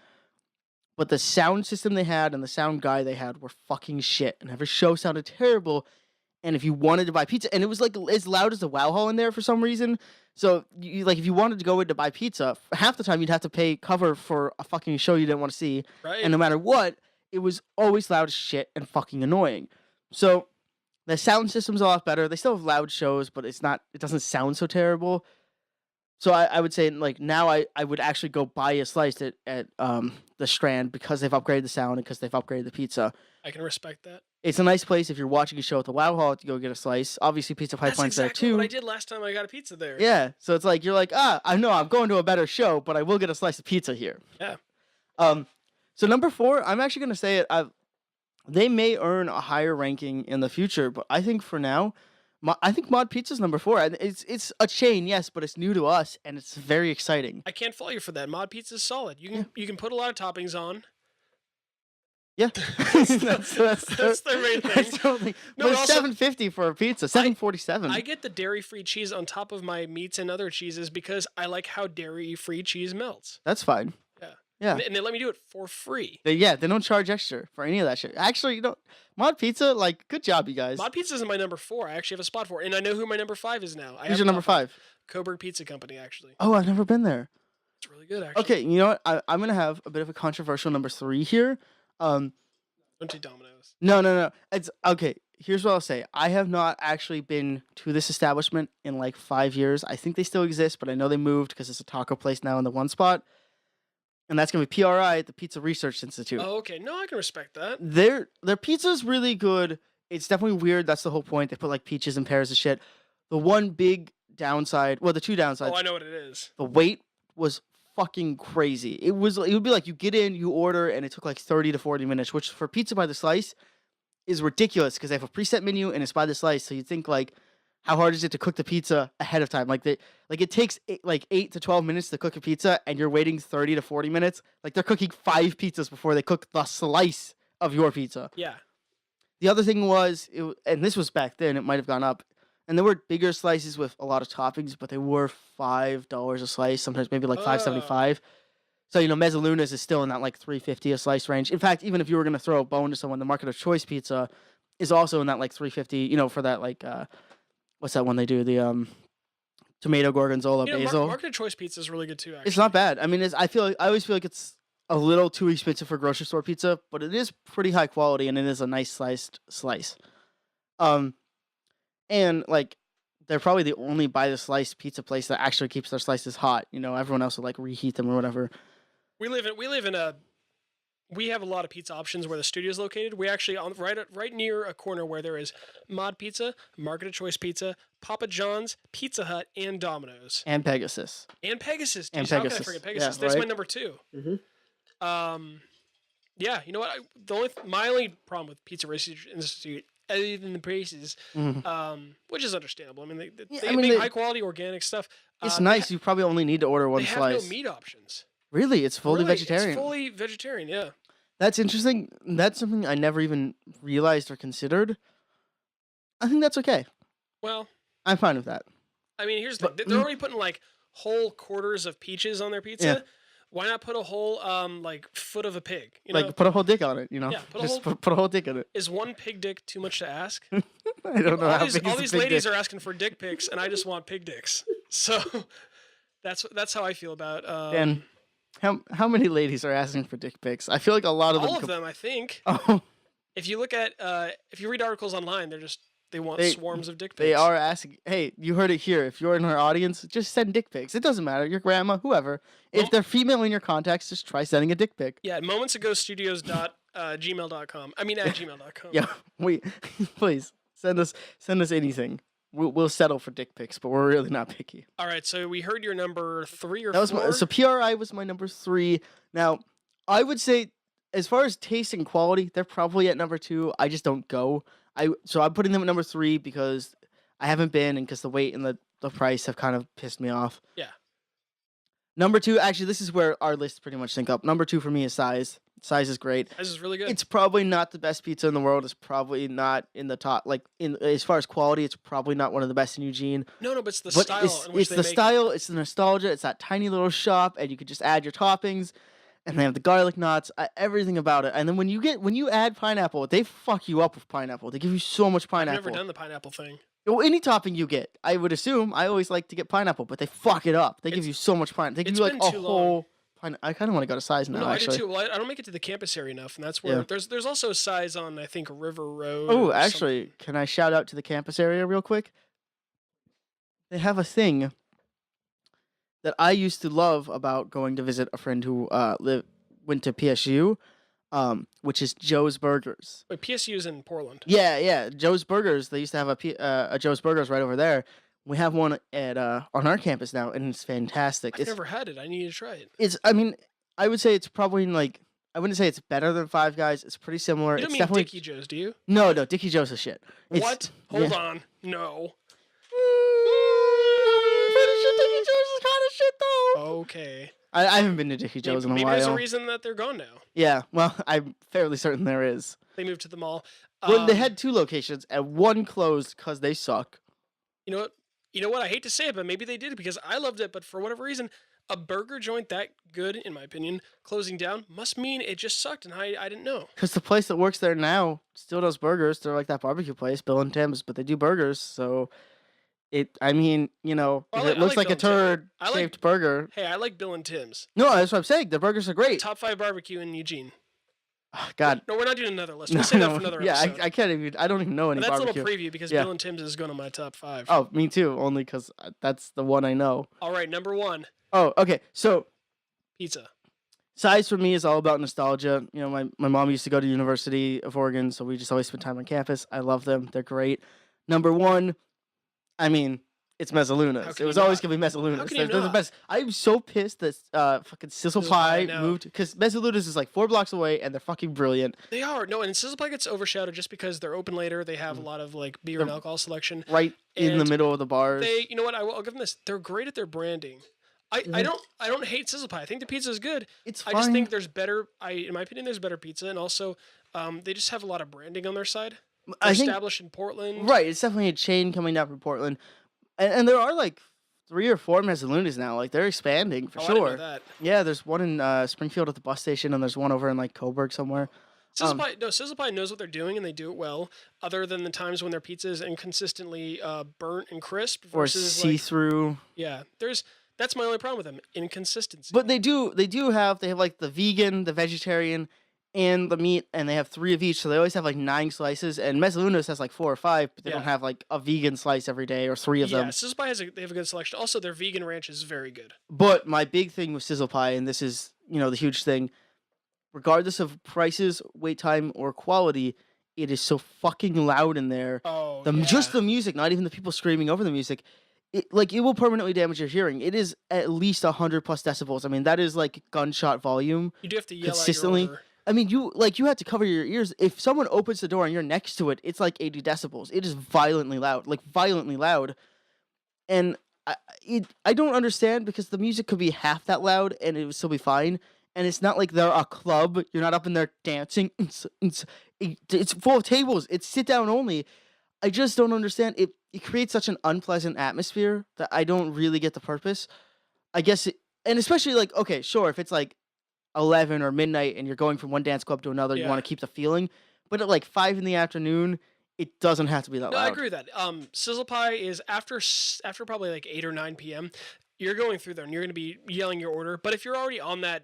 But the sound system they had and the sound guy they had were fucking shit, and every show sounded terrible. And if you wanted to buy pizza, and it was like as loud as the Wow Hall in there for some reason. So you if you wanted to go in to buy pizza, half the time you'd have to pay cover for a fucking show you didn't want to see. Right. And no matter what, it was always loud as shit and fucking annoying. So the sound system's a lot better. They still have loud shows, but it doesn't sound so terrible. So I would say like now I would actually go buy a slice at the Strand because they've upgraded the sound and because they've upgraded the pizza. I can respect that. It's a nice place if you're watching a show at the Wow Hall to go get a slice. Obviously, Pizza Pipeline's there too. That's what I did last time I got a pizza there. Yeah, so it's like you're like, I know I'm going to a better show, but I will get a slice of pizza here. Yeah. So number 4, I'm actually gonna say it. They may earn a higher ranking in the future, but I think for now, I think Mod Pizza's number 4. And it's a chain, yes, but it's new to us and it's very exciting. I can't fault you for that. Mod Pizza's solid. You can put a lot of toppings on. Yeah, that's their main thing. That's the whole thing. No, but it's also, $7.50 for a pizza. $7.47. I get the dairy-free cheese on top of my meats and other cheeses because I like how dairy-free cheese melts. That's fine. Yeah. And they let me do it for free. They don't charge extra for any of that shit. Actually, Mod Pizza, like, good job, you guys. Mod Pizza is my number 4. I actually have a spot for it, and I know who my number 5 is now. Who's your number 5? Coburg Pizza Company, actually. Oh, I've never been there. It's really good, actually. Okay, you know what? I'm gonna have a bit of a controversial number 3 here. Don't do Domino's. No. It's okay. Here's what I'll say. I have not actually been to this establishment in like 5 years. I think they still exist, but I know they moved because it's a taco place now in the one spot. And that's gonna be PRI, the Pizza Research Institute. Oh, okay. No, I can respect that. Their pizza's really good. It's definitely weird. That's the whole point. They put like peaches and pears and shit. The one big downside, well, the two downsides. Oh, I know what it is. The wait was fucking crazy. It would be like you get in, you order, and it took like 30 to 40 minutes, which for pizza by the slice is ridiculous because they have a preset menu and it's by the slice. So you think like, how hard is it to cook the pizza ahead of time? Like it takes 8 to 12 minutes to cook a pizza, and you're waiting 30 to 40 minutes. Like they're cooking 5 pizzas before they cook the slice of your pizza. Yeah. The other thing was, and this was back then, it might have gone up, and there were bigger slices with a lot of toppings, but they were $5 a slice, sometimes maybe like $5.75. So, Mezzalunas is still in that like $3.50 a slice range. In fact, even if you were going to throw a bone to someone, the Market of Choice pizza is also in that like $3.50, for that like, what's that one they do? The tomato gorgonzola basil. Market of Choice pizza is really good too, actually. It's not bad. I mean, I always feel like it's a little too expensive for grocery store pizza, but it is pretty high quality and it is a nice sliced slice. And like they're probably the only by the slice pizza place that actually keeps their slices hot. Everyone else will like reheat them or whatever. We have a lot of pizza options where the studio is located. We actually right near a corner where there is Mod Pizza, Market of Choice Pizza, Papa John's, Pizza Hut, and Domino's. And Pegasus. And Pegasus. And How Pegasus. can I forget Pegasus? Yeah, That's right? my number 2. Mm-hmm. Yeah, you know what? My only problem with Pizza Research Institute, other than the prices, which is understandable. I mean, they make high quality organic stuff. It's nice. You probably only need to order one slice. They have no meat options. Really? It's fully vegetarian? It's fully vegetarian, yeah. That's interesting. That's something I never even realized or considered. I think that's okay. Well, I'm fine with that. I mean, here's the thing. They're already putting like whole quarters of peaches on their pizza. Yeah. Why not put a whole foot of a pig? Like put a whole dick on it, Yeah, put a whole dick on it. Is one pig dick too much to ask? I don't know. All these ladies are asking for dick pics, and I just want pig dicks. So that's how I feel about. And how many ladies are asking for dick pics? I feel like a lot of them. All of them, I think. Oh. If you look at if you read articles online, they want swarms of dick pics. They are asking. Hey, you heard it here. If you're in our audience, just send dick pics. It doesn't matter. Your grandma, whoever. If they're female in your contacts, just try sending a dick pic. Yeah, momentsagostudios.gmail.com. I mean at gmail.com. Yeah, please send us anything. We'll settle for dick pics, but we're really not picky. All right, so we heard your number 3 or 4. So PRI was my number 3. Now, I would say, as far as taste and quality, they're probably at number 2. I just don't go. So I'm putting them at number 3 because I haven't been, and because the weight and the price have kind of pissed me off. Yeah. Number 2, actually, this is where our lists pretty much sync up. Number 2 for me is Size. Size is great. Size is really good. It's probably not the best pizza in the world. It's probably not in the top. Like as far as quality, it's probably not one of the best in Eugene. No, but it's the style. It's the style. It's the nostalgia. It's that tiny little shop, and you could just add your toppings. And they have the garlic knots, everything about it. And then when you add pineapple, they fuck you up with pineapple. They give you so much pineapple. I've never done the pineapple thing. Well, any topping you get, I would assume. I always like to get pineapple, but they fuck it up. They give you so much pineapple. They give you like a whole. I kind of want to go to Size now. No, actually. I do too. Well, I don't make it to the campus area enough, and that's where there's also Size on I think River Road. Oh, actually, can I shout out to the campus area real quick? They have a thing that I used to love about going to visit a friend who went to PSU, which is Joe's Burgers. Wait, PSU's in Portland. Yeah, Joe's Burgers. They used to have a Joe's Burgers right over there. We have one at on our campus now, and it's fantastic. I've never had it. I need to try it. I would say it's probably like, I wouldn't say it's better than Five Guys. It's pretty similar. You don't it's mean definitely Dickie Joe's, do you? No, Dickie Joe's is shit. What? Hold on. No. Pretty sure Dickie Joe's is kind of shit though. Okay. I haven't been to Dickey Joe's in a while. Maybe there's a reason that they're gone now. Yeah, well, I'm fairly certain there is. They moved to the mall. Well, they had 2 locations, and one closed because they suck. You know what? You know what? I hate to say it, but maybe they did because I loved it. But for whatever reason, a burger joint that good, in my opinion, closing down must mean it just sucked, and I didn't know. Because the place that works there now still does burgers. They're like that barbecue place, Bill and Tim's, but they do burgers. So, I mean, you know, if it looks like a turd-shaped burger. Hey, I like Bill and Tim's. No, that's what I'm saying. The burgers are great. Top 5 barbecue in Eugene. Oh, God. No, we're not doing another list. We'll save that for another episode. Yeah, I can't even. I don't even know any barbecue. That's a little preview because Bill and Tim's is going to my top 5. Oh, me too. Only because that's the one I know. All right, number 1. Oh, okay. So, pizza. Size for me is all about nostalgia. You know, my mom used to go to University of Oregon, so we just always spend time on campus. I love them. They're great. Number 1, I mean, it's Mezzalunas. It was always going to be Mezzalunas. They're the best. I'm so pissed that fucking Sizzle Pie moved, because Mezzalunas is like 4 blocks away, and they're fucking brilliant. They are. No, and Sizzle Pie gets overshadowed just because they're open later. They have a lot of like beer and alcohol selection. Right in the middle of the bars. You know what? I'll give them this. They're great at their branding. I don't hate Sizzle Pie. I think the pizza is good. It's fine. I just think there's better. In my opinion, there's better pizza, and also, they just have a lot of branding on their side. They're established in Portland. Right. It's definitely a chain coming down from Portland, and there are like 3 or 4 Mezzalunas now. Like they're expanding for sure. I didn't know that. Yeah, there's one in Springfield at the bus station, and there's one over in like Coburg somewhere. Sizzle Pie knows what they're doing, and they do it well. Other than the times when their pizza is inconsistently burnt and crisp versus or see-through. That's my only problem with them, inconsistency. But they have like the vegan, the vegetarian, and the meat, and they have 3 of each, so they always have like 9 slices, and Mezzalunas has like 4 or 5, but they don't have like a vegan slice every day or 3 of them. Yeah, Sizzle Pie they have a good selection. Also, their vegan ranch is very good. But my big thing with Sizzle Pie, and this is, you know, the huge thing, regardless of prices, wait time, or quality, it is so fucking loud in there. Oh, Just the music, not even the people screaming over the music. It will permanently damage your hearing. It is at least 100 plus decibels. I mean, that is like gunshot volume. You do have to yell consistently. At your order. I mean, you have to cover your ears. If someone opens the door and you're next to it, it's like 80 decibels. It is violently loud, And I don't understand, because the music could be half that loud and it would still be fine. And it's not like they're a club. You're not up in there dancing. It's full of tables. It's sit down only. I just don't understand. It creates such an unpleasant atmosphere that I don't really get the purpose. I guess, and especially like, okay, sure, if it's like 11 or midnight and you're going from one dance club to another, you want to keep the feeling. But at like 5 in the afternoon, it doesn't have to be that loud. No, I agree with that. Sizzle Pie is after probably like 8 or 9 p.m. You're going through there and you're going to be yelling your order. But if you're already on that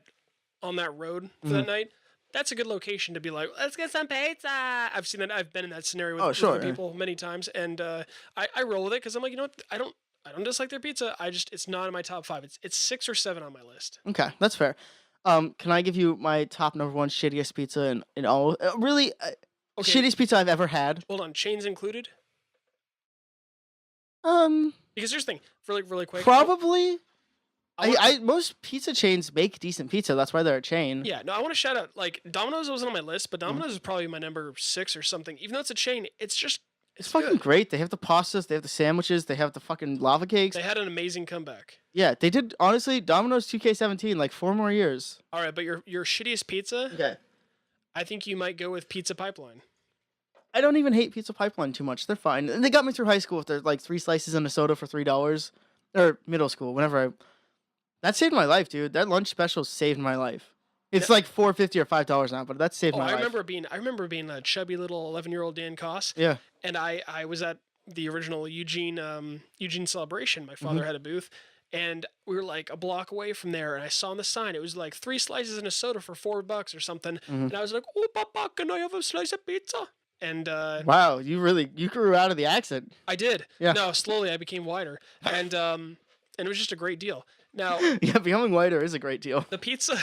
road for that night, that's a good location to be like, let's get some pizza. I've seen that. I've been in that scenario with other people many times, and I roll with it because I'm like, you know what? I don't dislike their pizza. It's not in my top 5. It's 6 or 7 on my list. Okay, that's fair. Can I give you my top number 1 shittiest pizza in all? Shittiest pizza I've ever had. Hold on, chains included? Because here's the thing, really quick. Probably. Most pizza chains make decent pizza. That's why they're a chain. Yeah, no, I want to shout out, like, Domino's wasn't on my list, but Domino's is probably my number 6 or something. Even though it's a chain, it's fucking good. Great. They have the pastas, they have the sandwiches, they have the fucking lava cakes. They had an amazing comeback. Yeah, they did. Honestly, Domino's 2K17, like 4 more years. All right, but your shittiest pizza? Okay. I think you might go with Pizza Pipeline. I don't even hate Pizza Pipeline too much. They're fine. And they got me through high school with their like 3 slices and a soda for $3. Or middle school, that saved my life, dude. That lunch special saved my life. It's like $4.50 or $5 now, but that saved my life. I remember being a chubby little 11-year-old Dan Koss. Yeah. And I was at the original Eugene celebration. My father had a booth, and we were like a block away from there, and I saw on the sign it was like 3 slices and a soda for $4 or something. And I was like, "Oh, Papa, can I have a slice of pizza?" And wow, you grew out of the accent. I did. Yeah. No, slowly I became wider, and it was just a great deal. Now, yeah, becoming whiter is a great deal. The pizza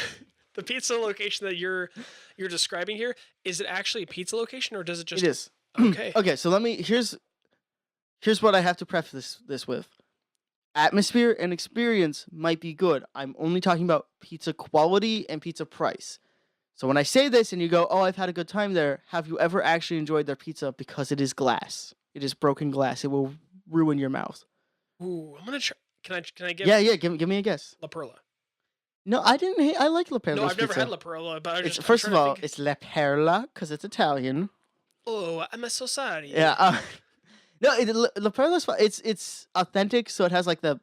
location that you're describing here, is it actually a pizza location, or does it just? It is. Okay. Okay, so here's what I have to preface this with. Atmosphere and experience might be good. I'm only talking about pizza quality and pizza price. So when I say this and you go, "Oh, I've had a good time there," have you ever actually enjoyed their pizza? Because it is glass. It is broken glass. It will ruin your mouth. Ooh, I'm gonna try. Can I give? Yeah. Give me a guess. La Perla. No, I didn't hate. I like La No, Perla's I've never pizza. had La Perla, but It's I'm first trying of to all, think. it's La Perla because it's Italian. Oh, I'm so sorry. Yeah. No, La Perla's it's authentic, so it has like the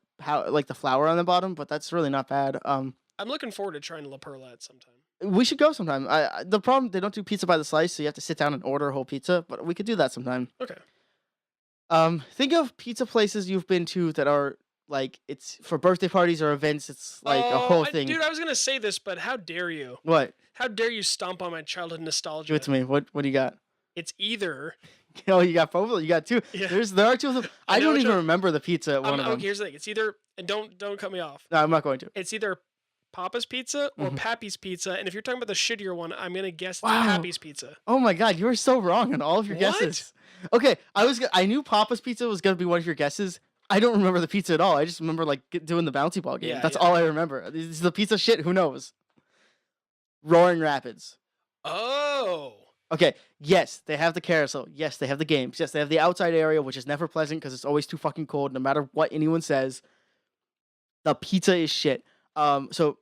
flour on the bottom, but that's really not bad. I'm looking forward to trying La Perla at some time. We should go sometime. The problem, they don't do pizza by the slice, so you have to sit down and order a whole pizza. But we could do that sometime. Okay. Think of pizza places you've been to that are like it's for birthday parties or events. It's like a whole thing. Dude, I was gonna say this, but how dare you? What? How dare you stomp on my childhood nostalgia? Give it to me. What do you got? It's either. Oh, you got both. You got two. Yeah. There are two of them. I don't even remember the pizza at one of them. Okay, here's the thing. It's either, and don't cut me off. No, I'm not going to. It's either Papa's Pizza or Pappy's Pizza, and if you're talking about the shittier one, I'm gonna guess it's Pappy's Pizza. Oh my God, you were so wrong on all of your guesses. Okay, I knew Papa's Pizza was gonna be one of your guesses. I don't remember the pizza at all. I just remember like doing the bouncy ball game. That's all I remember. This is the pizza shit. Who knows? Roaring Rapids. Oh. Okay. Yes, they have the carousel. Yes, they have the games. Yes, they have the outside area, which is never pleasant because it's always too fucking cold, no matter what anyone says. The pizza is shit. So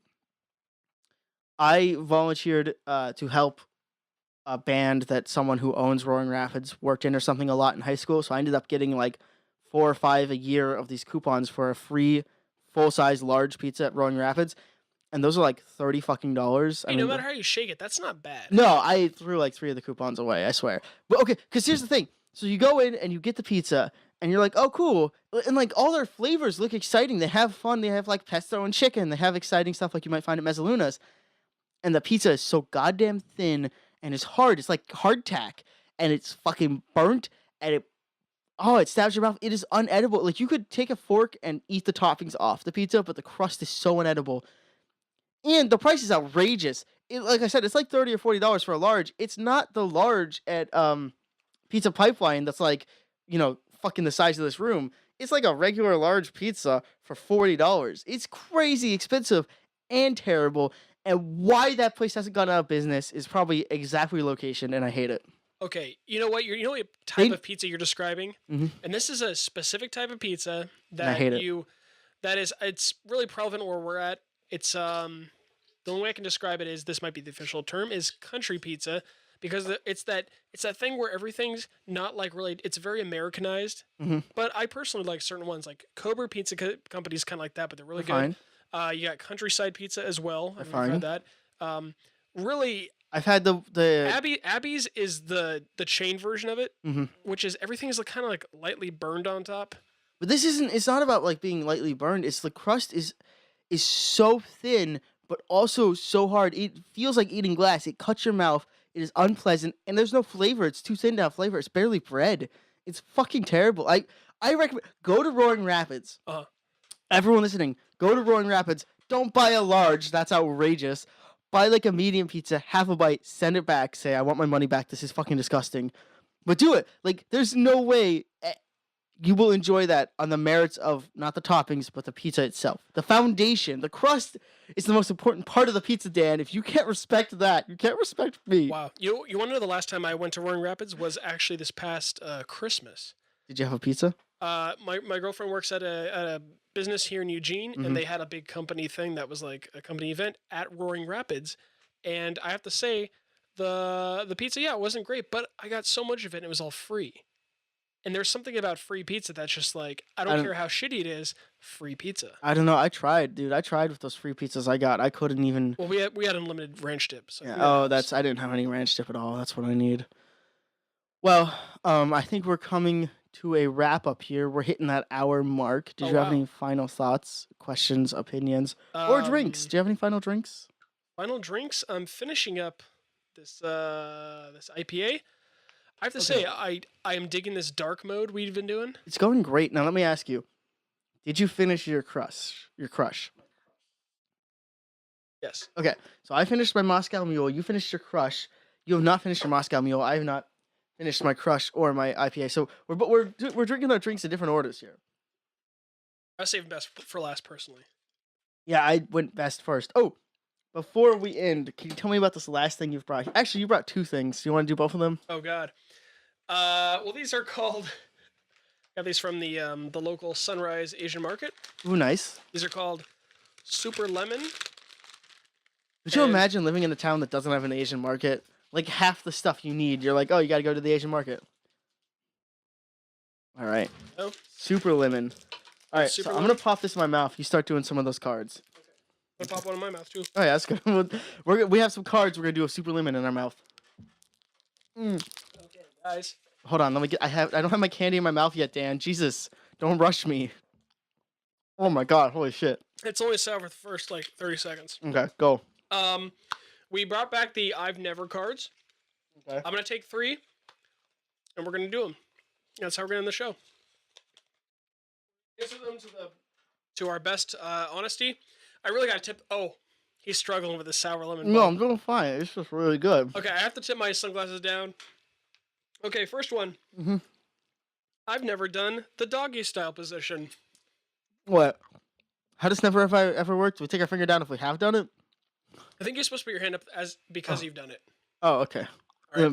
I volunteered to help a band that someone who owns Roaring Rapids worked in or something a lot in high school. So I ended up getting like 4 or 5 a year of these coupons for a free full-size large pizza at Roaring Rapids. And those are like $30 fucking. Hey, no matter how you shake it, that's not bad. No, I threw like 3 of the coupons away, I swear. But okay, because here's the thing. So you go in and you get the pizza, and you're like, oh, cool. And like all their flavors look exciting. They have fun. They have like pesto and chicken. They have exciting stuff like you might find at Mezzaluna's. And the pizza is so goddamn thin and it's hard. It's like hardtack. And it's fucking burnt. And it stabs your mouth. It is unedible. Like you could take a fork and eat the toppings off the pizza, but the crust is so unedible. And the price is outrageous. Like I said, it's like $30 or $40 for a large. It's not the large at Pizza Pipeline that's like, fucking the size of this room. It's like a regular large pizza for $40. It's crazy expensive and terrible. And why that place hasn't gone out of business is probably exactly location, and I hate it. Okay, you know what? You know what type of pizza you're describing, and this is a specific type of pizza that I hate it's really prevalent where we're at. It's the only way I can describe it is this might be the official term is country pizza because it's that thing where everything's not like really it's very Americanized. But I personally like certain ones like Cobra Pizza Company's kind of like that, but they're really good. You got Countryside Pizza as well. I've had that. Really, I've had the Abby's is the chain version of it, which is everything is kind of like lightly burned on top. But this isn't. It's not about like being lightly burned. It's the crust is so thin, but also so hard. It feels like eating glass. It cuts your mouth. It is unpleasant, and there's no flavor. It's too thin to have flavor. It's barely bread. It's fucking terrible. I recommend go to Roaring Rapids. Everyone listening, go to Roaring Rapids. Don't buy a large. That's outrageous. Buy like a medium pizza, half a bite, send it back. Say, I want my money back. This is fucking disgusting. But do it. Like, there's no way you will enjoy that on the merits of not the toppings, but the pizza itself. The foundation, the crust is the most important part of the pizza, Dan. If you can't respect that, you can't respect me. Wow. You want to know the last time I went to Roaring Rapids was actually this past Christmas. Did you have a pizza? My girlfriend works at a business here in Eugene, and they had a big company thing that was like a company event at Roaring Rapids, and I have to say, the pizza, it wasn't great, but I got so much of it, and it was all free. And there's something about free pizza that's just like, I don't care how shitty it is, free pizza. I don't know. I tried, dude. I tried with those free pizzas I got. I couldn't even. Well, we had unlimited ranch dip. So yeah. I didn't have any ranch dip at all. That's what I need. Well, I think we're coming to a wrap up here. We're hitting that hour mark. Did you have any final thoughts, questions, opinions, or drinks? Do you have any final drinks? Final drinks? I'm finishing up this IPA. I have to say, I am digging this dark mode we've been doing. It's going great. Now let me ask you: did you finish your crush? Yes. Okay, so I finished my Moscow Mule. You finished your crush. You have not finished your Moscow Mule. I have not finished my crush or my IPA. So we're drinking our drinks in different orders here. I saved best for last, personally. Yeah, I went best first. Oh, before we end, can you tell me about this last thing you've brought? Actually, you brought 2 things. Do you want to do both of them? Oh God. Well, these are called. I got these from the local Sunrise Asian Market. Ooh, nice. These are called Super Lemon Could you imagine living in a town that doesn't have an Asian market? Like half the stuff you need, you're like, oh, you got to go to the Asian market. All right. Oh. Super lemon. All right, so I'm going to pop this in my mouth. You start doing some of those cards. Okay. I'm going to pop one in my mouth, too. Oh, yeah, that's good. We have some cards. We're going to do a super lemon in our mouth. Okay, guys. Hold on. I don't have my candy in my mouth yet, Dan. Jesus. Don't rush me. Oh, my God. Holy shit. It's only sour for the first, 30 seconds. Okay, go. We brought back the I've Never cards. Okay. I'm going to take 3, and we're going to do them. That's how we're going to end the show. Answer them to our best honesty. I really got to tip... Oh, he's struggling with the sour lemon. No, I'm doing fine. It's just really good. Okay, I have to tip my sunglasses down. Okay, first one. Mm-hmm. I've never done the doggy style position. What? How does never have I ever worked? We take our finger down if we have done it? I think you're supposed to put your hand up because you've done it. Oh, okay. All right.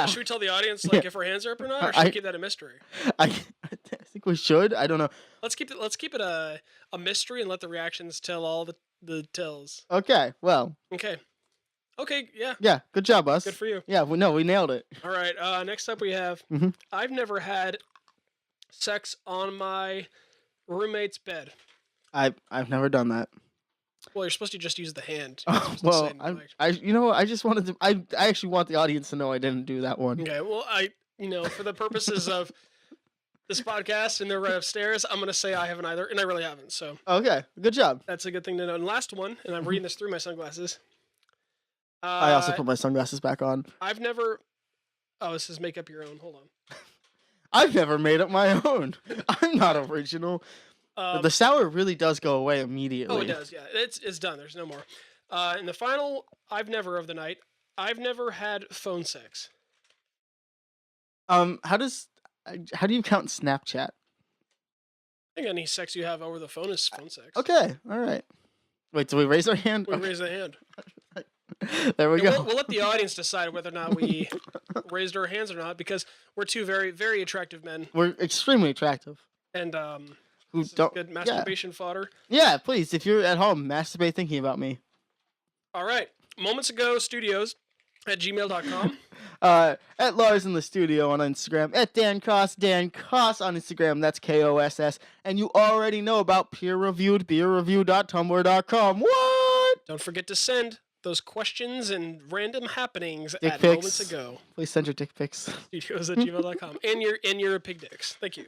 Should we tell the audience if our hands are up or not, or should we keep that a mystery? I think we should. I don't know. Let's keep it a mystery and let the reactions tell all the tells. Okay. Well. Okay. Yeah. Yeah. Good job, us. Good for you. Yeah. We nailed it. All right. Next up we have I've never had sex on my roommate's bed. I've never done that. Well, you're supposed to just use the hand. Well, I just wanted to. I actually want the audience to know I didn't do that one. Okay. Well, for the purposes of this podcast and they're right upstairs, I'm gonna say I haven't either, and I really haven't. So. Okay. Good job. That's a good thing to know. And last one, and I'm reading this through my sunglasses. I also put my sunglasses back on. I've never. Oh, this is make up your own. Hold on. I've never made up my own. I'm not original. The sour really does go away immediately. Oh, it does. Yeah, it's done. There's no more. And the final I've never of the night. I've never had phone sex. How do you count Snapchat? I think any sex you have over the phone is phone sex. Okay. All right. Wait, do we raise our hand? We raise the hand. There we go. We'll let the audience decide whether or not we raised our hands or not, because we're two very, very attractive men. We're extremely attractive. And who this don't is good masturbation fodder. Yeah, please, if you're at home, masturbate thinking about me. All right. Moments ago studios at gmail.com. At Lars in the studio on Instagram. At Dan Koss on Instagram. That's KOSS. And you already know about peer-reviewed beerreview.tumblr.com. What? Don't forget to send those questions and random happenings dick at pics. Moments ago. Please send your dick pics. Studios at gmail.com. And your pig dicks. Thank you.